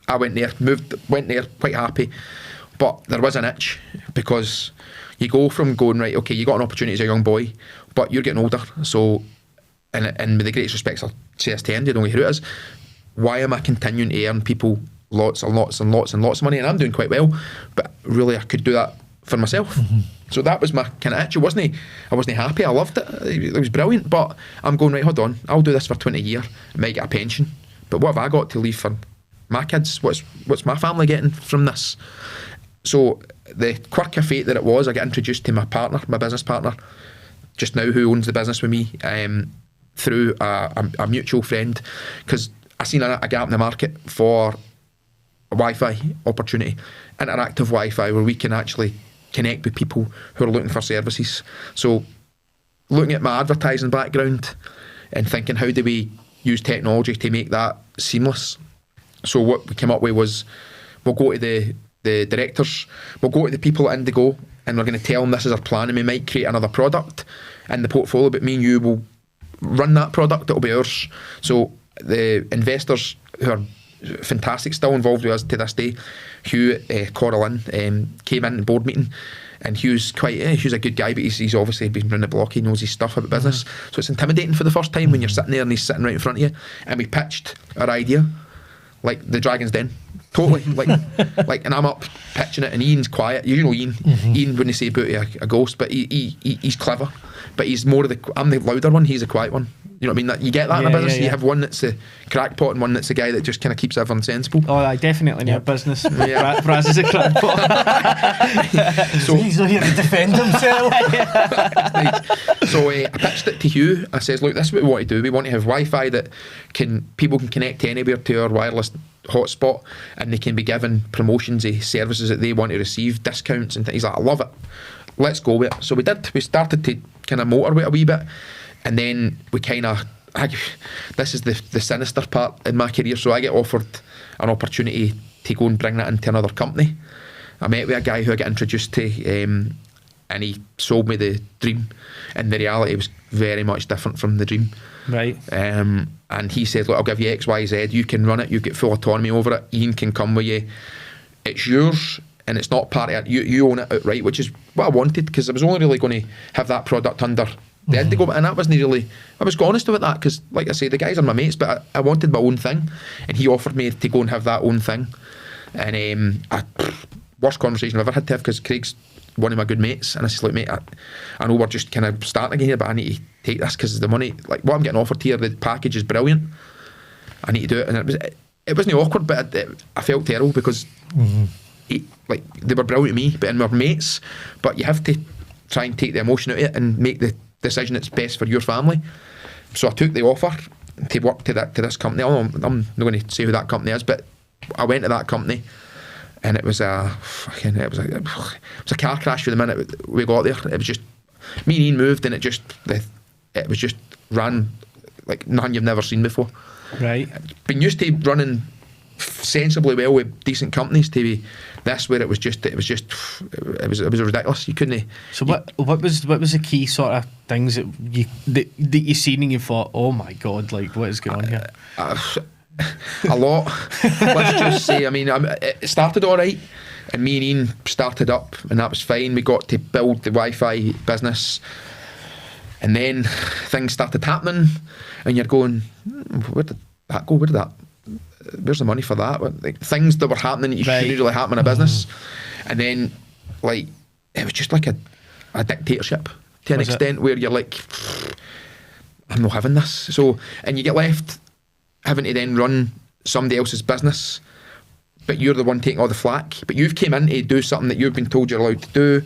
I went there quite happy, but there was an itch, because you go from going, right, okay, you got an opportunity as a young boy, but you're getting older, so, and with the greatest respects, I'll say this to Andy, I don't know who it is, why am I continuing to earn people lots and lots and lots and lots of money, and I'm doing quite well, but really I could do that for myself. So that was my kind of itch. I wasn't happy. I loved it. It was brilliant, but I'm going, right, hold on, I'll do this for 20 years, I might get a pension, but what have I got to leave for my kids? What's my family getting from this? So the quirk of fate that it was, I got introduced to my partner, my business partner, just now, who owns the business with me, through a mutual friend, because I seen a gap in the market for a Wi-Fi opportunity, interactive Wi-Fi, where we can actually connect with people who are looking for services. So looking at my advertising background and thinking, how do we use technology to make that seamless? So what we came up with was, we'll go to the directors, we'll go to the people at Indigo, and we're going to tell them this is our plan, and we might create another product in the portfolio, but me and you will run that product, it'll be ours. So the investors, who are fantastic, still involved with us to this day, Hugh Coralin, came in the board meeting, and Hugh's a good guy, but he's obviously been running the block, he knows his stuff about business, so it's intimidating for the first time when you're sitting there and he's sitting right in front of you. And we pitched our idea like the Dragon's Den, totally, like, and I'm up pitching it, and Ian's quiet. You know Ian. Ian wouldn't say about a ghost, but he's clever, but he's more of I'm the louder one, he's the quiet one. You know what I mean? That you get that in a business. You have one that's a crackpot and one that's a guy that just kind of keeps everyone sensible. Oh, I definitely need a business. Braz is a crackpot. So he's not here to defend himself. So I pitched it to Hugh. I says, look, this is what we want to do. We want to have Wi-Fi that people can connect to anywhere to our wireless hotspot, and they can be given promotions of services that they want to receive, discounts and things. He's like, I love it. Let's go with it. So we did. We started to kind of motor with it a wee bit. And then we this is the sinister part in my career. So I get offered an opportunity to go and bring that into another company. I met with a guy who I got introduced to, and he sold me the dream. And the reality was very much different from the dream. Right. And he said, look, I'll give you X, Y, Z. You can run it. You get full autonomy over it. Ian can come with you. It's yours. And it's not part of it. You own it outright, which is what I wanted, because I was only really going to have that product under the Indigo, and that wasn't really, I was honest about that, because like I say, the guys are my mates, but I wanted my own thing, and he offered me to go and have that own thing. And worst conversation I've ever had to have, because Craig's one of my good mates, and I said, like, mate, I know we're just kind of starting again here, but I need to take this, because the money, like what I'm getting offered here, the package is brilliant, I need to do it. And it wasn't awkward, but I felt terrible, because like they were brilliant to me, but and we're mates, but you have to try and take the emotion out of it and make the decision that's best for your family. So I took the offer to work to this company. I'm not going to say who that company is, but I went to that company, and it was a car crash for the minute we got there. It was just me and Ian moved, and it was just ran like nothing you've never seen before. Right. Been used to running sensibly well with decent companies, to be this where it was ridiculous. You couldn't. So what was the key sort of things that you seen and you thought, oh my god, like what is going on here? A lot. Let's just say, I mean, it started all right, and me and Ian started up, and that was fine. We got to build the Wi-Fi business, and then things started happening, and you're going, where did that go? Where's the money for that? Like, things that were happening that you shouldn't really happen in a business. And then, like, it was just like a dictatorship to an extent where you're like, I'm not having this. So, and you get left having to then run somebody else's business, but you're the one taking all the flack. But you've came in to do something that you've been told you're allowed to do,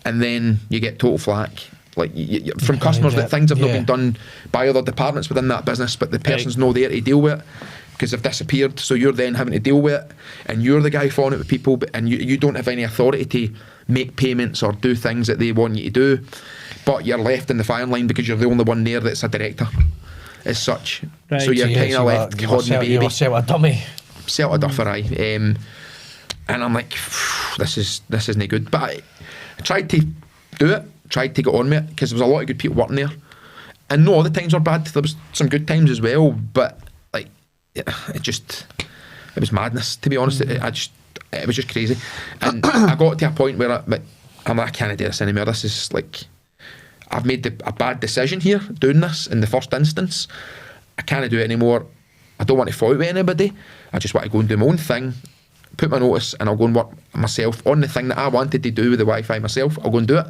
and then you get total flack. Like from customers that things have not been done by other departments within that business, but the person's not there to deal with it because they've disappeared. So you're then having to deal with it, and you're the guy falling out with people, and you don't have any authority to make payments or do things that they want you to do. But you're left in the firing line because you're the only one there that's a director, as such. Right. So you're kind of left holding the baby. You were sell a dummy. Sell a duffer, aye. And I'm like, this isn't good. But I tried to do it. Tried to get on with it because there was a lot of good people working there, and no, all the times were bad. There was some good times as well, but like it was madness, to be honest. It was just crazy, and I got to a point where I can't do this anymore. This is like, I've made a bad decision here doing this in the first instance. I can't do it anymore. I don't want to fight with anybody. I just want to go and do my own thing, put my notice, and I'll go and work myself on the thing that I wanted to do with the Wi-Fi myself. I'll go and do it.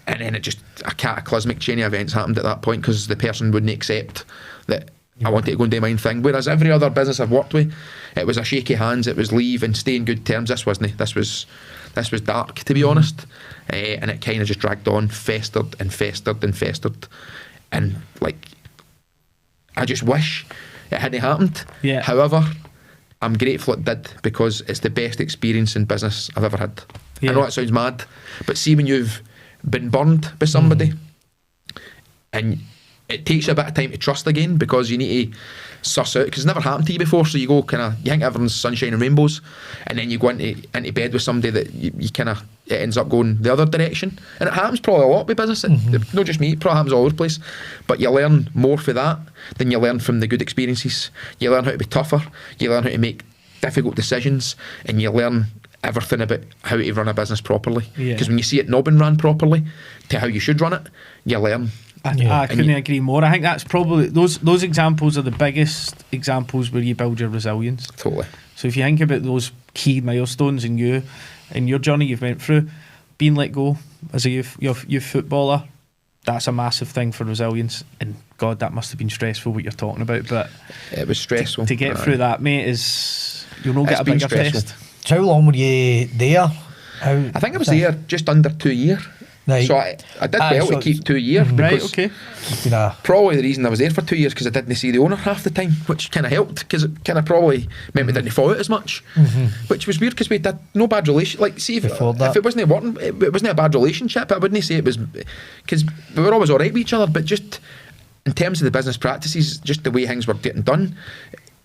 And then a cataclysmic chain of events happened at that point because the person wouldn't accept that I wanted to go and do my own thing. Whereas every other business I've worked with, it was a shaky hands, it was leave and stay in good terms. This wasn't. This was dark, to be honest. And it kind of just dragged on, festered and festered and festered. And like, I just wish it hadn't happened. Yeah. However, I'm grateful it did because it's the best experience in business I've ever had. Yeah. I know that sounds mad, but see when you've been burned by somebody and it takes you a bit of time to trust again because you need to suss out, because it's never happened to you before, so you go you think everyone's sunshine and rainbows, and then you go into bed with somebody that you it ends up going the other direction. And it happens probably a lot with business, not just me, it probably happens all over the place, but you learn more for that than you learn from the good experiences. You learn how to be tougher, you learn how to make difficult decisions, and you learn everything about how to run a business properly, because when you see it not being run properly to how you should run it, you learn. I couldn't agree more. I think that's probably those examples are the biggest examples where you build your resilience. Totally. So if you think about those key milestones in your journey you've went through, being let go as a youth footballer, that's a massive thing for resilience. And God, that must have been stressful what you're talking about. But it was stressful to get through that, mate. You'll not get a bigger test. So how long were you there? I think I was there just under 2 years. Right. So I did well to keep 2 years. Right, okay. Probably the reason I was there for 2 years because I didn't see the owner half the time, which kind of helped because it kind of probably meant we didn't fall out as much, which was weird because we had no bad relation. Like, see, if it wasn't working, it wasn't a bad relationship. I wouldn't say it was, because we were always all right with each other, but just in terms of the business practices, just the way things were getting done,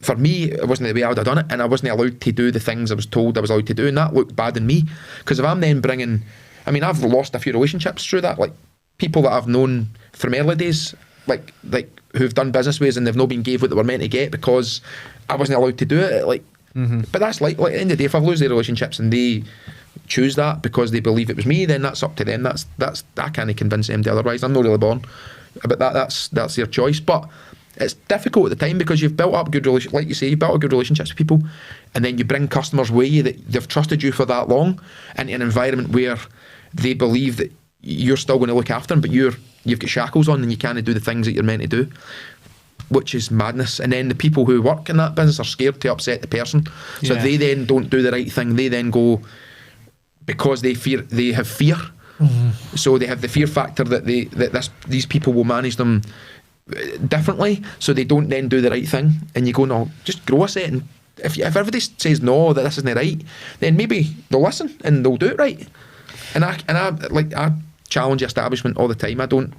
for me, it wasn't the way I would have done it, and I wasn't allowed to do the things I was told I was allowed to do, and that looked bad in me. Because if I'm then bringing, I mean, I've lost a few relationships through that, like people that I've known from early days, like who've done business with, and they've not been gave what they were meant to get because I wasn't allowed to do it. Like, but that's like at the end of the day, if I lose their relationships and they choose that because they believe it was me, then that's up to them. That's I can't convince them to otherwise. I'm not really born, but that's their choice. But it's difficult at the time because you've built up good relationships, like you say, you built up good relationships with people, and then you bring customers with you that they've trusted you for that long into an environment where they believe that you're still going to look after them, but you've got shackles on and you can't do the things that you're meant to do, which is madness. And then the people who work in that business are scared to upset the person, so they then don't do the right thing. They then go, because they have fear So they have the fear factor that these people will manage them differently, so they don't then do the right thing. And you go, no, just grow a set. And if everybody says no, that this isn't right, then maybe they'll listen and they'll do it right. And I challenge the establishment all the time. I don't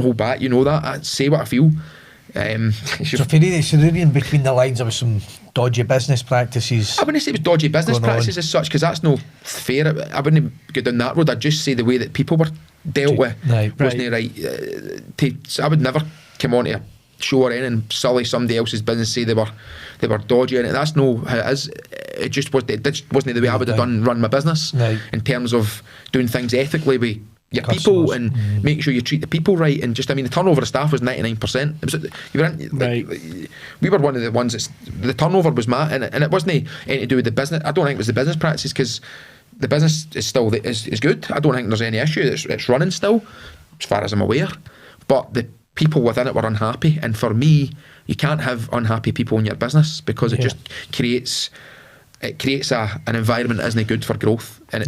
hold back. You know that. I say what I feel. So for reading between the lines, there was some dodgy business practices. I wouldn't say it was dodgy business practices as such, because that's no fair. I wouldn't go down that road. I'd just say the way that people were dealt with wasn't right. So I would never come on to a show or anything and sully somebody else's business, say they were dodgy, and that's no how it is. It just wasn't the way I would have run my business in terms of doing things ethically with your customers, people, and make sure you treat the people right. And just, I mean, the turnover of staff was 99%. We were one of the ones that the turnover was mad, and it wasn't anything to do with the business. I don't think it was the business practices, because the business is still is good. I don't think there's any issue. It's running still, as far as I'm aware. But the people within it were unhappy, and for me, you can't have unhappy people in your business, because it just creates an environment that isn't good for growth. And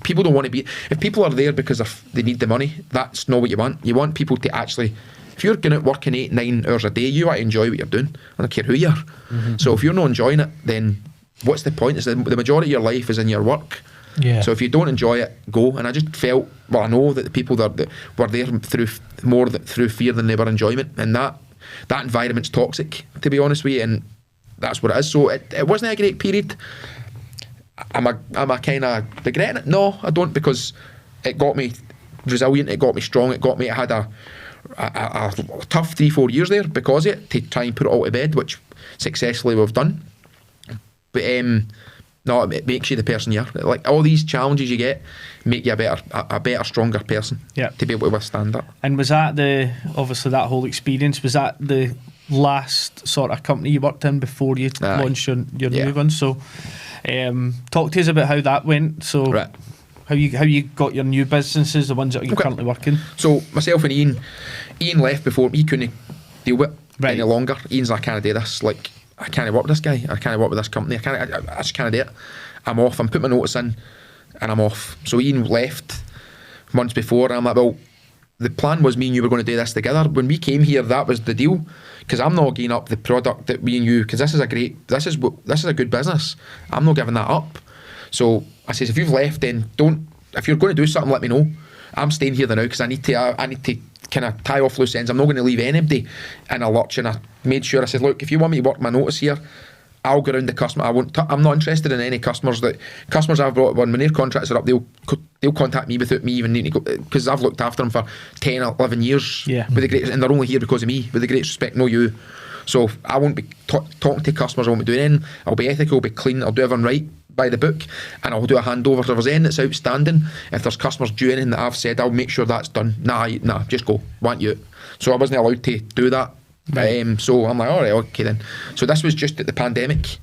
people don't want to be, if people are there because they need the money, that's not what you want. You want people to actually, if you're going out working 8-9 hours a day, you want to enjoy what you're doing. I don't care who you are. So if you're not enjoying it, then what's the point? The majority of your life is in your work. So if you don't enjoy it, go. And I just felt, well, I know that the people that were there through fear than they were enjoyment, and that environment's toxic, to be honest with you, and that's what it is. So it wasn't a great period. Am I kind of regretting it? No, I don't, because it got me resilient, it got me strong, I had a tough 3-4 years there because of it, to try and put it all to bed, which successfully we've done. But no, it makes you the person you are. Like, all these challenges you get make you a better, stronger person to be able to withstand that. And was that obviously that whole experience, was that the last sort of company you worked in before you launched your new one? So talk to us about how that went. So how you got your new businesses, the ones that you're currently working. So myself and Ian left before me. He couldn't deal with it any longer. Ian's like, I can't do this. Like, I can't work with this guy, I can't work with this company, I just can't do it. I'm off. I'm putting my notice in and I'm off. So Ian left months before, and I'm like, well, the plan was me and you were going to do this together. When we came here, that was the deal, because I'm not giving up the product that me and you, because this is a good business. I'm not giving that up. So I says, if you've left, then if you're going to do something, let me know. I'm staying here now, because I need to kind of tie off loose ends. I'm not going to leave anybody in a lurch. And I made sure, I said, look, if you want me to work my notice here, I'll go around the customer. I'm not interested in any customers I've brought on. When their contracts are up, they'll contact me without me even needing to go, because I've looked after them for 10 or 11 years with the greatest, and they're only here because of me, with the greatest respect, no you. So I won't be talking to customers, I won't be doing anything. I'll be ethical, I'll be clean, I'll do everything right by the book, and I'll do a handover. If there's anything that's outstanding, if there's customers due anything that I've said, I'll make sure that's done. Nah, just go, want you. So I wasn't allowed to do that. So I'm like, alright, okay then. So this was just at the pandemic,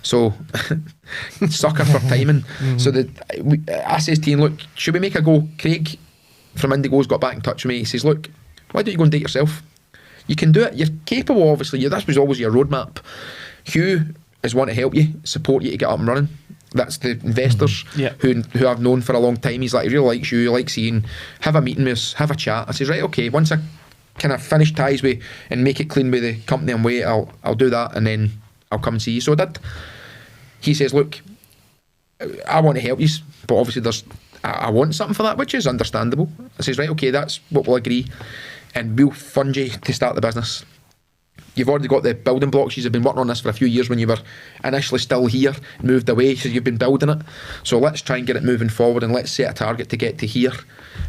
so sucker for timing. So I says to Ian, look, should we make a go? Craig from Indigo's got back in touch with me. He says, look, why don't you go and do it yourself? You can do it, you're capable, obviously. That was always your roadmap. Hugh is one to help you, support you to get up and running. That's the investors who I've known for a long time. He's like, he really likes you, he likes Ian, have a meeting with us, have a chat. I says, right, okay, once I kind of finish ties with and make it clean with the company I'm with, I'll do that, and then I'll come and see you. So I did. He says, look, I want to help you, but obviously I want something for that, which is understandable. I says, right, okay, that's what we'll agree, and we'll fund you to start the business. You've already got the building blocks. You've been working on this for a few years when you were initially still here, moved away, so you've been building it. So let's try and get it moving forward, and let's set a target to get to here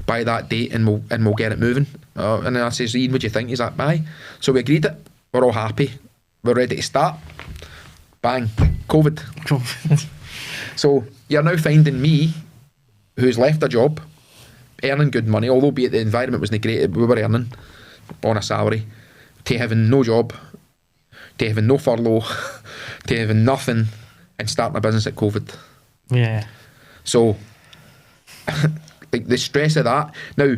by that date, and we'll get it moving. And then I says, Ian, what do you think? He's like, bye. So we agreed it. We're all happy. We're ready to start. Bang. COVID. So you're now finding me, who's left a job, earning good money, although be it the environment wasn't great, we were earning on a salary, to having no job, to having no furlough, to having nothing, and starting a business at COVID. Yeah. So, like, the stress of that. Now,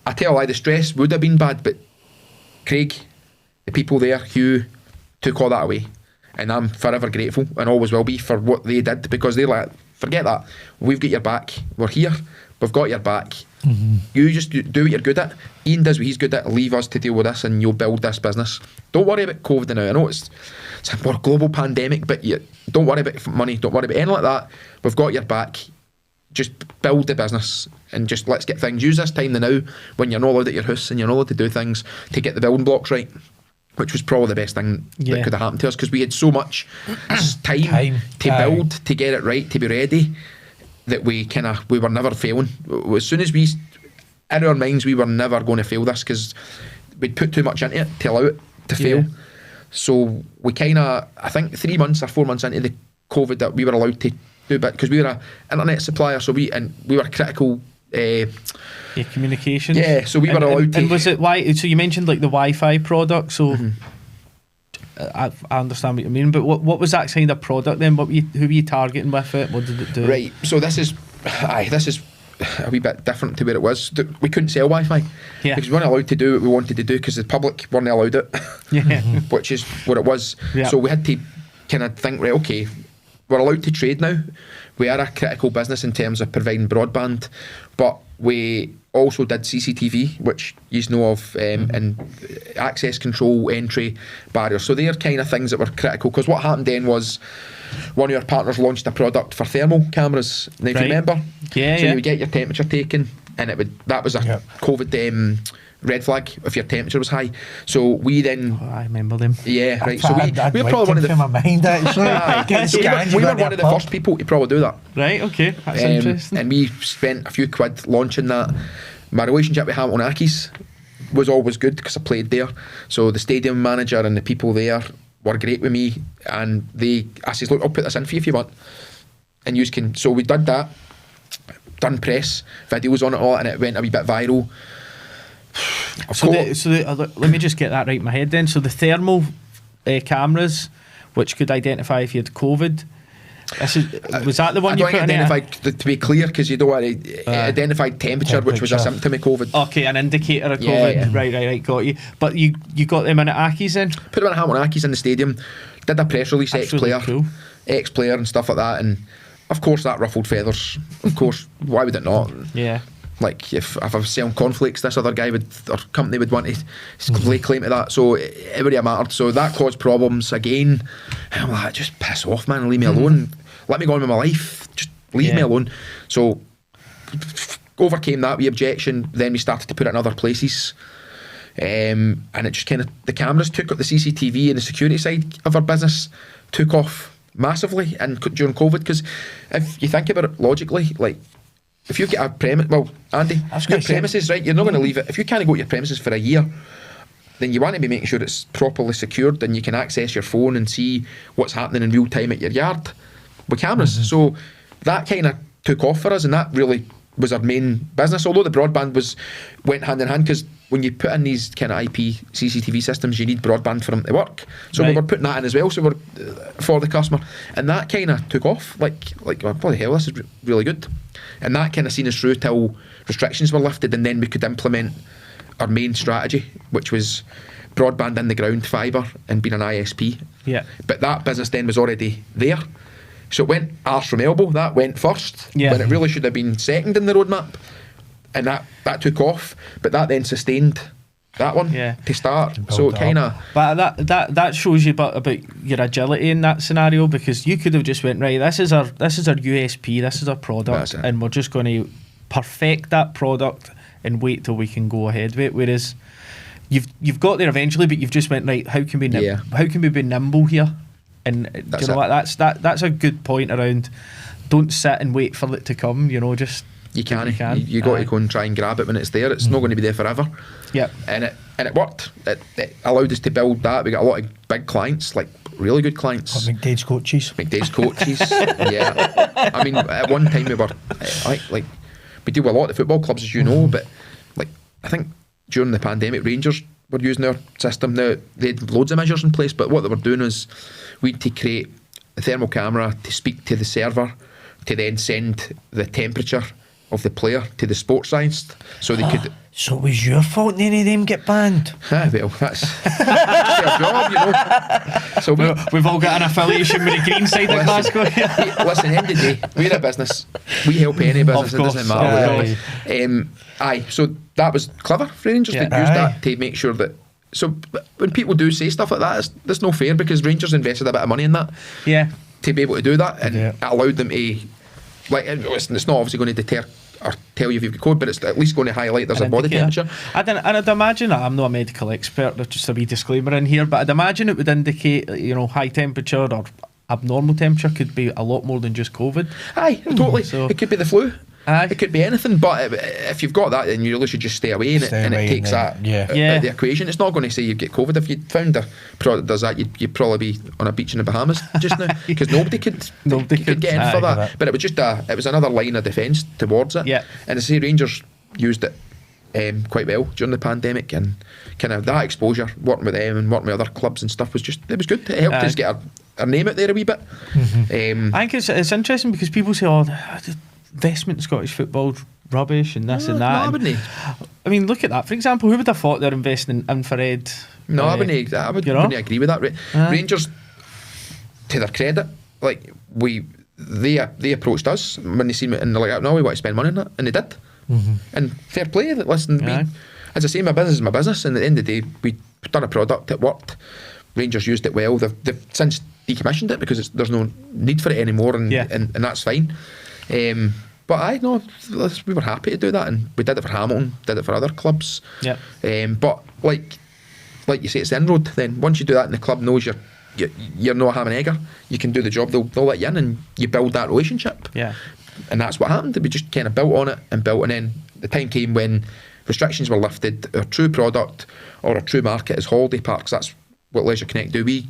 I tell a lie, the stress would have been bad, but Craig, the people there, Hugh, took all that away. And I'm forever grateful, and always will be, for what they did, because they're like forget that. We've got your back. We're here. We've got your back. You just do what you're good at. Ian does what he's good at. Leave us to deal with this, and you'll build this business. Don't worry about COVID now. I know it's a more global pandemic, but don't worry about money. Don't worry about anything like that. We've got your back. Just build the business and just let's get things. Use this time now when you're not allowed at your house and you're not allowed to do things to get the building blocks right, which was probably the best thing that could have happened to us, because we had so much time to build, to get it right, to be ready, that we were never failing. As soon as in our minds, we were never going to fail this, because we'd put too much into it to allow it to fail. So we I think 3 months or 4 months into the COVID, that we were allowed to do bit, because we were an internet supplier, so we were critical. Communications. Yeah, so we were allowed to. And was it so you mentioned like the Wi-Fi product, so I understand what you mean, but what was that kind of product then? Who were you targeting with it? What did it do? Right, so this is a wee bit different to where it was. We couldn't sell Wi-Fi because we weren't allowed to do what we wanted to do, because the public weren't allowed it. Which is what it was. So we had to kind of think, right, okay, we're allowed to trade now. We are a critical business in terms of providing broadband, but we also did CCTV, which you know of, and access control, entry barriers. So they're kind of things that were critical, because what happened then was one of our partners launched a product for thermal cameras. Now, if you remember, you would get your temperature taken, and that was a COVID red flag if your temperature was high. So we then I remember them. Yeah, right. So we were probably one of the my mind actually. we were one of the first people to probably do that. Right, okay. That's interesting. And we spent a few quid launching that. My relationship with Hamilton Accies was always good, because I played there. So the stadium manager and the people there were great with me, and I says, look, I'll put this in for you if you want, and you can. So we did that, done press videos on it all, and it went a wee bit viral. Let me just get that right in my head then. So the thermal cameras, which could identify if you had COVID, was that the one you put in? Identified, to be clear, because you don't want to identified temperature, which was a symptom of COVID. Okay, an indicator of COVID. Right, got you. But you got them in at Accies then? Put them in at Hamilton Accies in the stadium. Did a press release, ex-player and stuff like that, and of course that ruffled feathers. Of course, why would it not? Yeah. Like if I was selling cornflakes, this other guy or company would want to lay claim to that. So it would have mattered. So that caused problems again. And I'm like, just piss off, man, and leave me alone. Let me go on with my life. Just leave me alone. So overcame that wee objection. Then we started to put it in other places. And it just kind of, the cameras took up, the CCTV and the security side of our business took off massively and during COVID, because if you think about it logically, like, if you get a premise, well, Andy, your premises, right, you're not going to leave it. If you can't go to your premises for a year, then you want to be making sure it's properly secured and you can access your phone and see what's happening in real time at your yard with cameras. So that kind of took off for us, and that really was our main business, although the broadband went hand in hand, because when you put in these kind of IP CCTV systems, you need broadband for them to work. So we were putting that in as well, so we're for the customer, and that kind of took off. Like, well, bloody hell, this is really good. And that kind of seen us through till restrictions were lifted, and then we could implement our main strategy, which was broadband in the ground, fibre, and being an ISP. Yeah. But that business then was already there. So it went arse from elbow. That went first, when it really should have been second in the roadmap. And that took off, but that then sustained that one to start. So it kind of. But that shows you about your agility in that scenario, because you could have just went, right, this is our USP, this is our product, and we're just going to perfect that product and wait till we can go ahead with it. Whereas you've got there eventually, but you've just went, right, how can we be nimble here? And do you know what? That's a good point around. Don't sit and wait for it to come. You know, just. You got to go and try and grab it when it's there. It's not going to be there forever. Yep. And it worked. It allowed us to build that. We got a lot of big clients, like really good clients. McDade's coaches. Yeah. I mean, at one time we were like we deal with a lot of football clubs, as you know, but like I think during the pandemic, Rangers were using our system. Now they had loads of measures in place, but what they were doing is we had to create a thermal camera to speak to the server to then send the temperature of the player to the sports science, so they could. So it was your fault none of them get banned? Well, that's their job, you know. So we've all got an affiliation with the green side of Glasgow. Listen, at the end of the day, we're a business. We help any business. It doesn't matter. Aye. So that was clever for Rangers to use that to make sure that. So when people do say stuff like that, that's no fair, because Rangers invested a bit of money in that. Yeah. To be able to do that, and it allowed them to, like, listen, it's not obviously going to deter or tell you if you've got code, but it's at least going to highlight there's a body temperature. I'd imagine, I'm not a medical expert, there's just a wee disclaimer in here, but I'd imagine it would indicate, you know, high temperature or abnormal temperature could be a lot more than just COVID. Aye, totally. So, it could be the flu. Aye. It could be anything, but if you've got that, then you really should just stay away, and it takes that out of the equation. It's not going to say you get COVID. If you found a product that does that, you'd probably be on a beach in the Bahamas just now, because nobody could get in for that. But it was just it was another line of defence towards it. Yeah. And I say Rangers used it quite well during the pandemic, and kind of that exposure, working with them and working with other clubs and stuff, was good. It helped us get our name out there a wee bit. I think it's interesting because people say, investment in Scottish football rubbish and this and that. No, I wouldn't. I mean, look at that. For example, who would have thought they're investing in infrared? No, I wouldn't agree with that. Rangers, to their credit, like they approached us when they seen me and they're like, no, we want to spend money on that, and they did. And fair play. Listen, as I say, my business is my business, and at the end of the day, we've done a product that worked. Rangers used it well. They've since decommissioned it because there's no need for it anymore, and that's fine. But we were happy to do that, and we did it for Hamilton, did it for other clubs. Yeah. But like you say, it's the inroad. Then once you do that, and the club knows you're not a ham and egger, you can do the job. They'll let you in, and you build that relationship. Yeah. And that's what happened. We just kind of built on it, and then the time came when restrictions were lifted. Our true product or our true market is holiday parks. That's what Leisure Connect do. We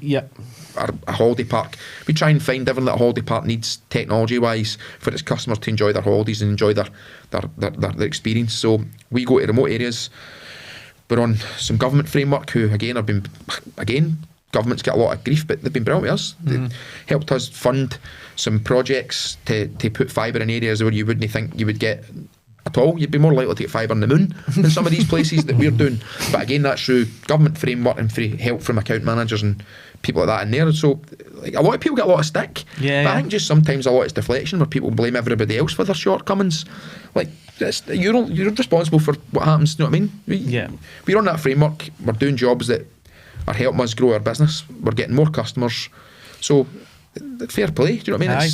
are a holiday park. We try and find everything that a holiday park needs technology wise for its customers to enjoy their holidays and enjoy their experience. So we go to remote areas. We're on some government framework who governments get a lot of grief, but they've been brilliant with us. They helped us fund some projects to put fibre in areas where you wouldn't think you would get at all. You'd be more likely to get fibre on the moon than some of these places that we're doing. But again, that's through government framework and through help from account managers and people like that in there. So like, a lot of people get a lot of stick. But I think just sometimes a lot is deflection where people blame everybody else for their shortcomings. Like, you're responsible for what happens. You know what I mean? We're on that framework. We're doing jobs that are helping us grow our business. We're getting more customers. So fair play, do you know what I mean?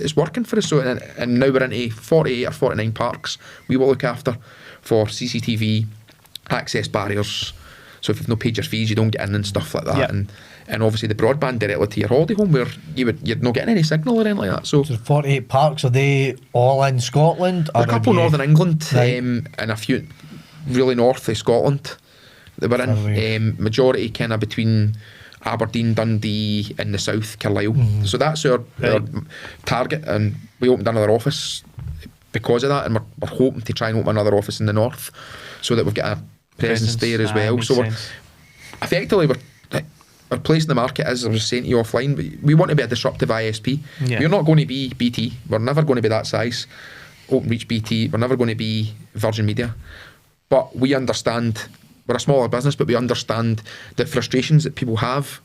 It's working for us. So and now we're into 48 or 49 parks we will look after for CCTV, access barriers. So if you've no paid your fees, you don't get in and stuff like that. And obviously the broadband directly to your holiday home where you're not getting any signal or anything like that. So 48 parks, are they all in Scotland? A couple Northern England, and a few really north of Scotland that we're in. Majority kind of between Aberdeen, Dundee, and the south, Carlisle. So that's our target, and we opened another office because of that, and we're hoping to try and open another office in the north so that we've got a presence there as well. So we're effectively our place in the market, as I was saying to you offline, we want to be a disruptive ISP. We're not going to be BT. We're never going to be that size. Openreach BT. We're never going to be Virgin Media. But we understand. We're a smaller business, but we understand the frustrations that people have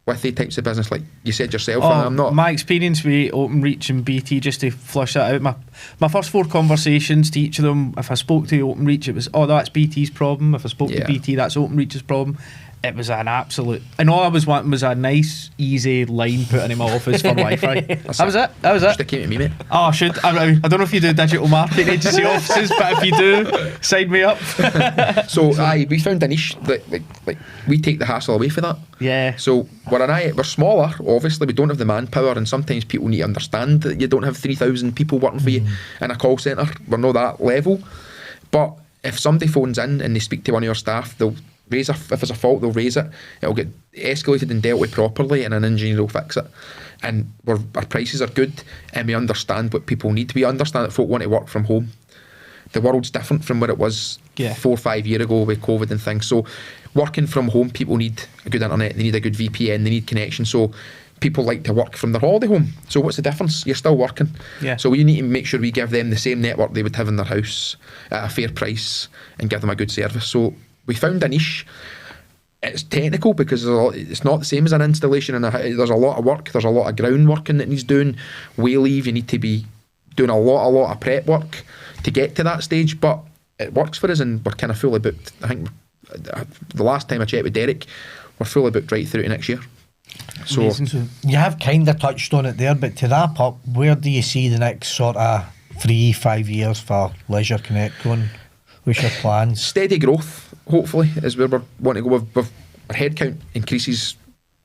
with the types of business, like you said yourself. I'm not. My experience with Openreach and BT, just to flush that out, my first 4 conversations to each of them, if I spoke to Openreach, it was, that's BT's problem. If I spoke to BT, that's Openreach's problem. It was an absolute, and all I was wanting was a nice, easy line put in my office for Wi-Fi. That was it. Just came to me, mate. Oh, I should. I don't know if you do digital marketing agency offices, but if you do, sign me up. So, we found a niche that like we take the hassle away for that. Yeah. So we're smaller. Obviously, we don't have the manpower, and sometimes people need to understand that you don't have 3,000 people working for you in a call centre. We're not that level. But if somebody phones in and they speak to one of your staff, they'll raise if there's a fault, they'll raise it. It'll get escalated and dealt with properly, and an engineer will fix it. And our prices are good, and we understand what people need. We understand that folk want to work from home. The world's different from where it was 4 or 5 years ago with COVID and things. So working from home, people need a good internet, they need a good VPN, they need connection. So people like to work from their holiday home. So what's the difference? You're still working. Yeah. So we need to make sure we give them the same network they would have in their house at a fair price and give them a good service. So we found a niche. It's technical because it's not the same as an installation, and there's a lot of work. There's a lot of ground working that needs doing. Way leave, you need to be doing a lot of prep work to get to that stage. But it works for us, and we're kind of fully booked. I think the last time I checked with Derek, we're fully booked right through to next year. So you have kind of touched on it there, but to wrap up, where do you see the next sort of 3-5 years for Leisure Connect going? What's your plans? Steady growth, hopefully, is where we want to go. Our headcount increases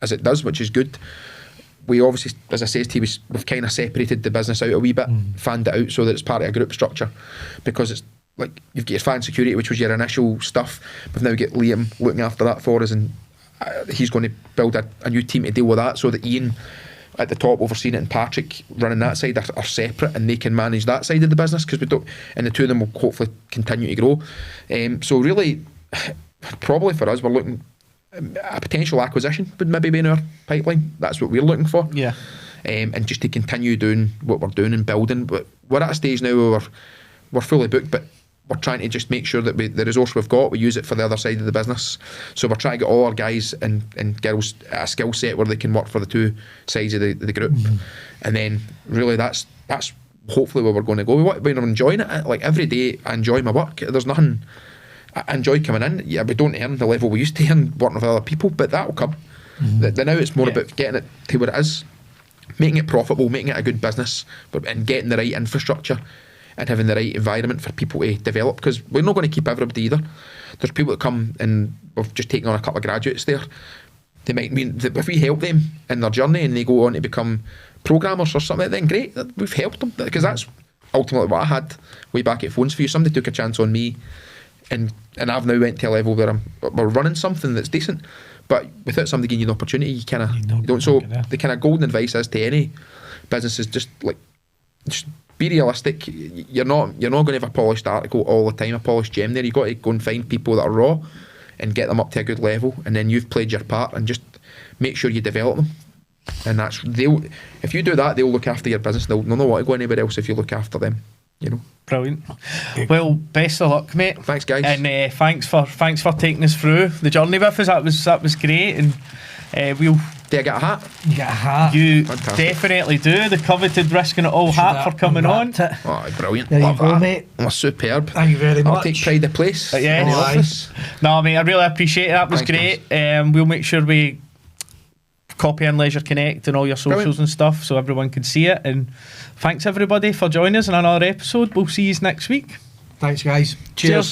as it does, which is good. We obviously, as I said to you, we've kind of separated the business out a wee bit, fanned it out so that it's part of a group structure, because it's like you've got your fan security, which was your initial stuff. We've now got Liam looking after that for us, and he's going to build a new team to deal with that, so that Ian at the top overseeing it and Patrick running that side are separate, and they can manage that side of the business, because we don't, and the two of them will hopefully continue to grow. So really, probably for us, we're looking a potential acquisition would maybe be in our pipeline. That's what we're looking for. Yeah. And just to continue doing what we're doing and building. But we're at a stage now where we're fully booked, but we're trying to just make sure that the resource we've got, we use it for the other side of the business. So we're trying to get all our guys and girls at a skill set where they can work for the two sides of the group. And then really that's hopefully where we're going to go. We're enjoying it. Like every day I enjoy my work. There's nothing, I enjoy coming in. Yeah, we don't earn the level we used to earn working with other people, but that will come. Now it's more about getting it to where it is, making it profitable, making it a good business, and getting the right infrastructure and having the right environment for people to develop, because we're not going to keep everybody either. There's people that come, and we've just taken on a couple of graduates there. They might mean that if we help them in their journey and they go on to become programmers or something, then great, we've helped them, because that's ultimately what I had way back at Phones for You. Somebody took a chance on me, and I've now went to a level where we're running something that's decent. But without somebody giving you an opportunity, you don't. So the kind of golden advice is to any business is just be realistic. You're not going to have a polished article all the time, a polished gem there. You've got to go and find people that are raw and get them up to a good level, and then you've played your part, and just make sure you develop them. And if you do that, they'll look after your business. They'll not want to go anywhere else if you look after them. Brilliant. Well, best of luck, mate. Thanks, guys. And thanks for taking us through the journey with us. That was great. And we'll. Do I get a hat? You get a hat. You Fantastic. Definitely do. The coveted Risking It All hat for coming on. Oh, brilliant. There Love you go, that. mate. Oh, superb. Thank you very I'll much. take pride of place. Yeah. In the office. No, mate, I really appreciate it. That was Thanks, great. We'll make sure we copy in Leisure Connect and all your socials Brilliant. and stuff so everyone can see it. And thanks everybody for joining us in another episode. We'll see you next week. Thanks, guys. Cheers.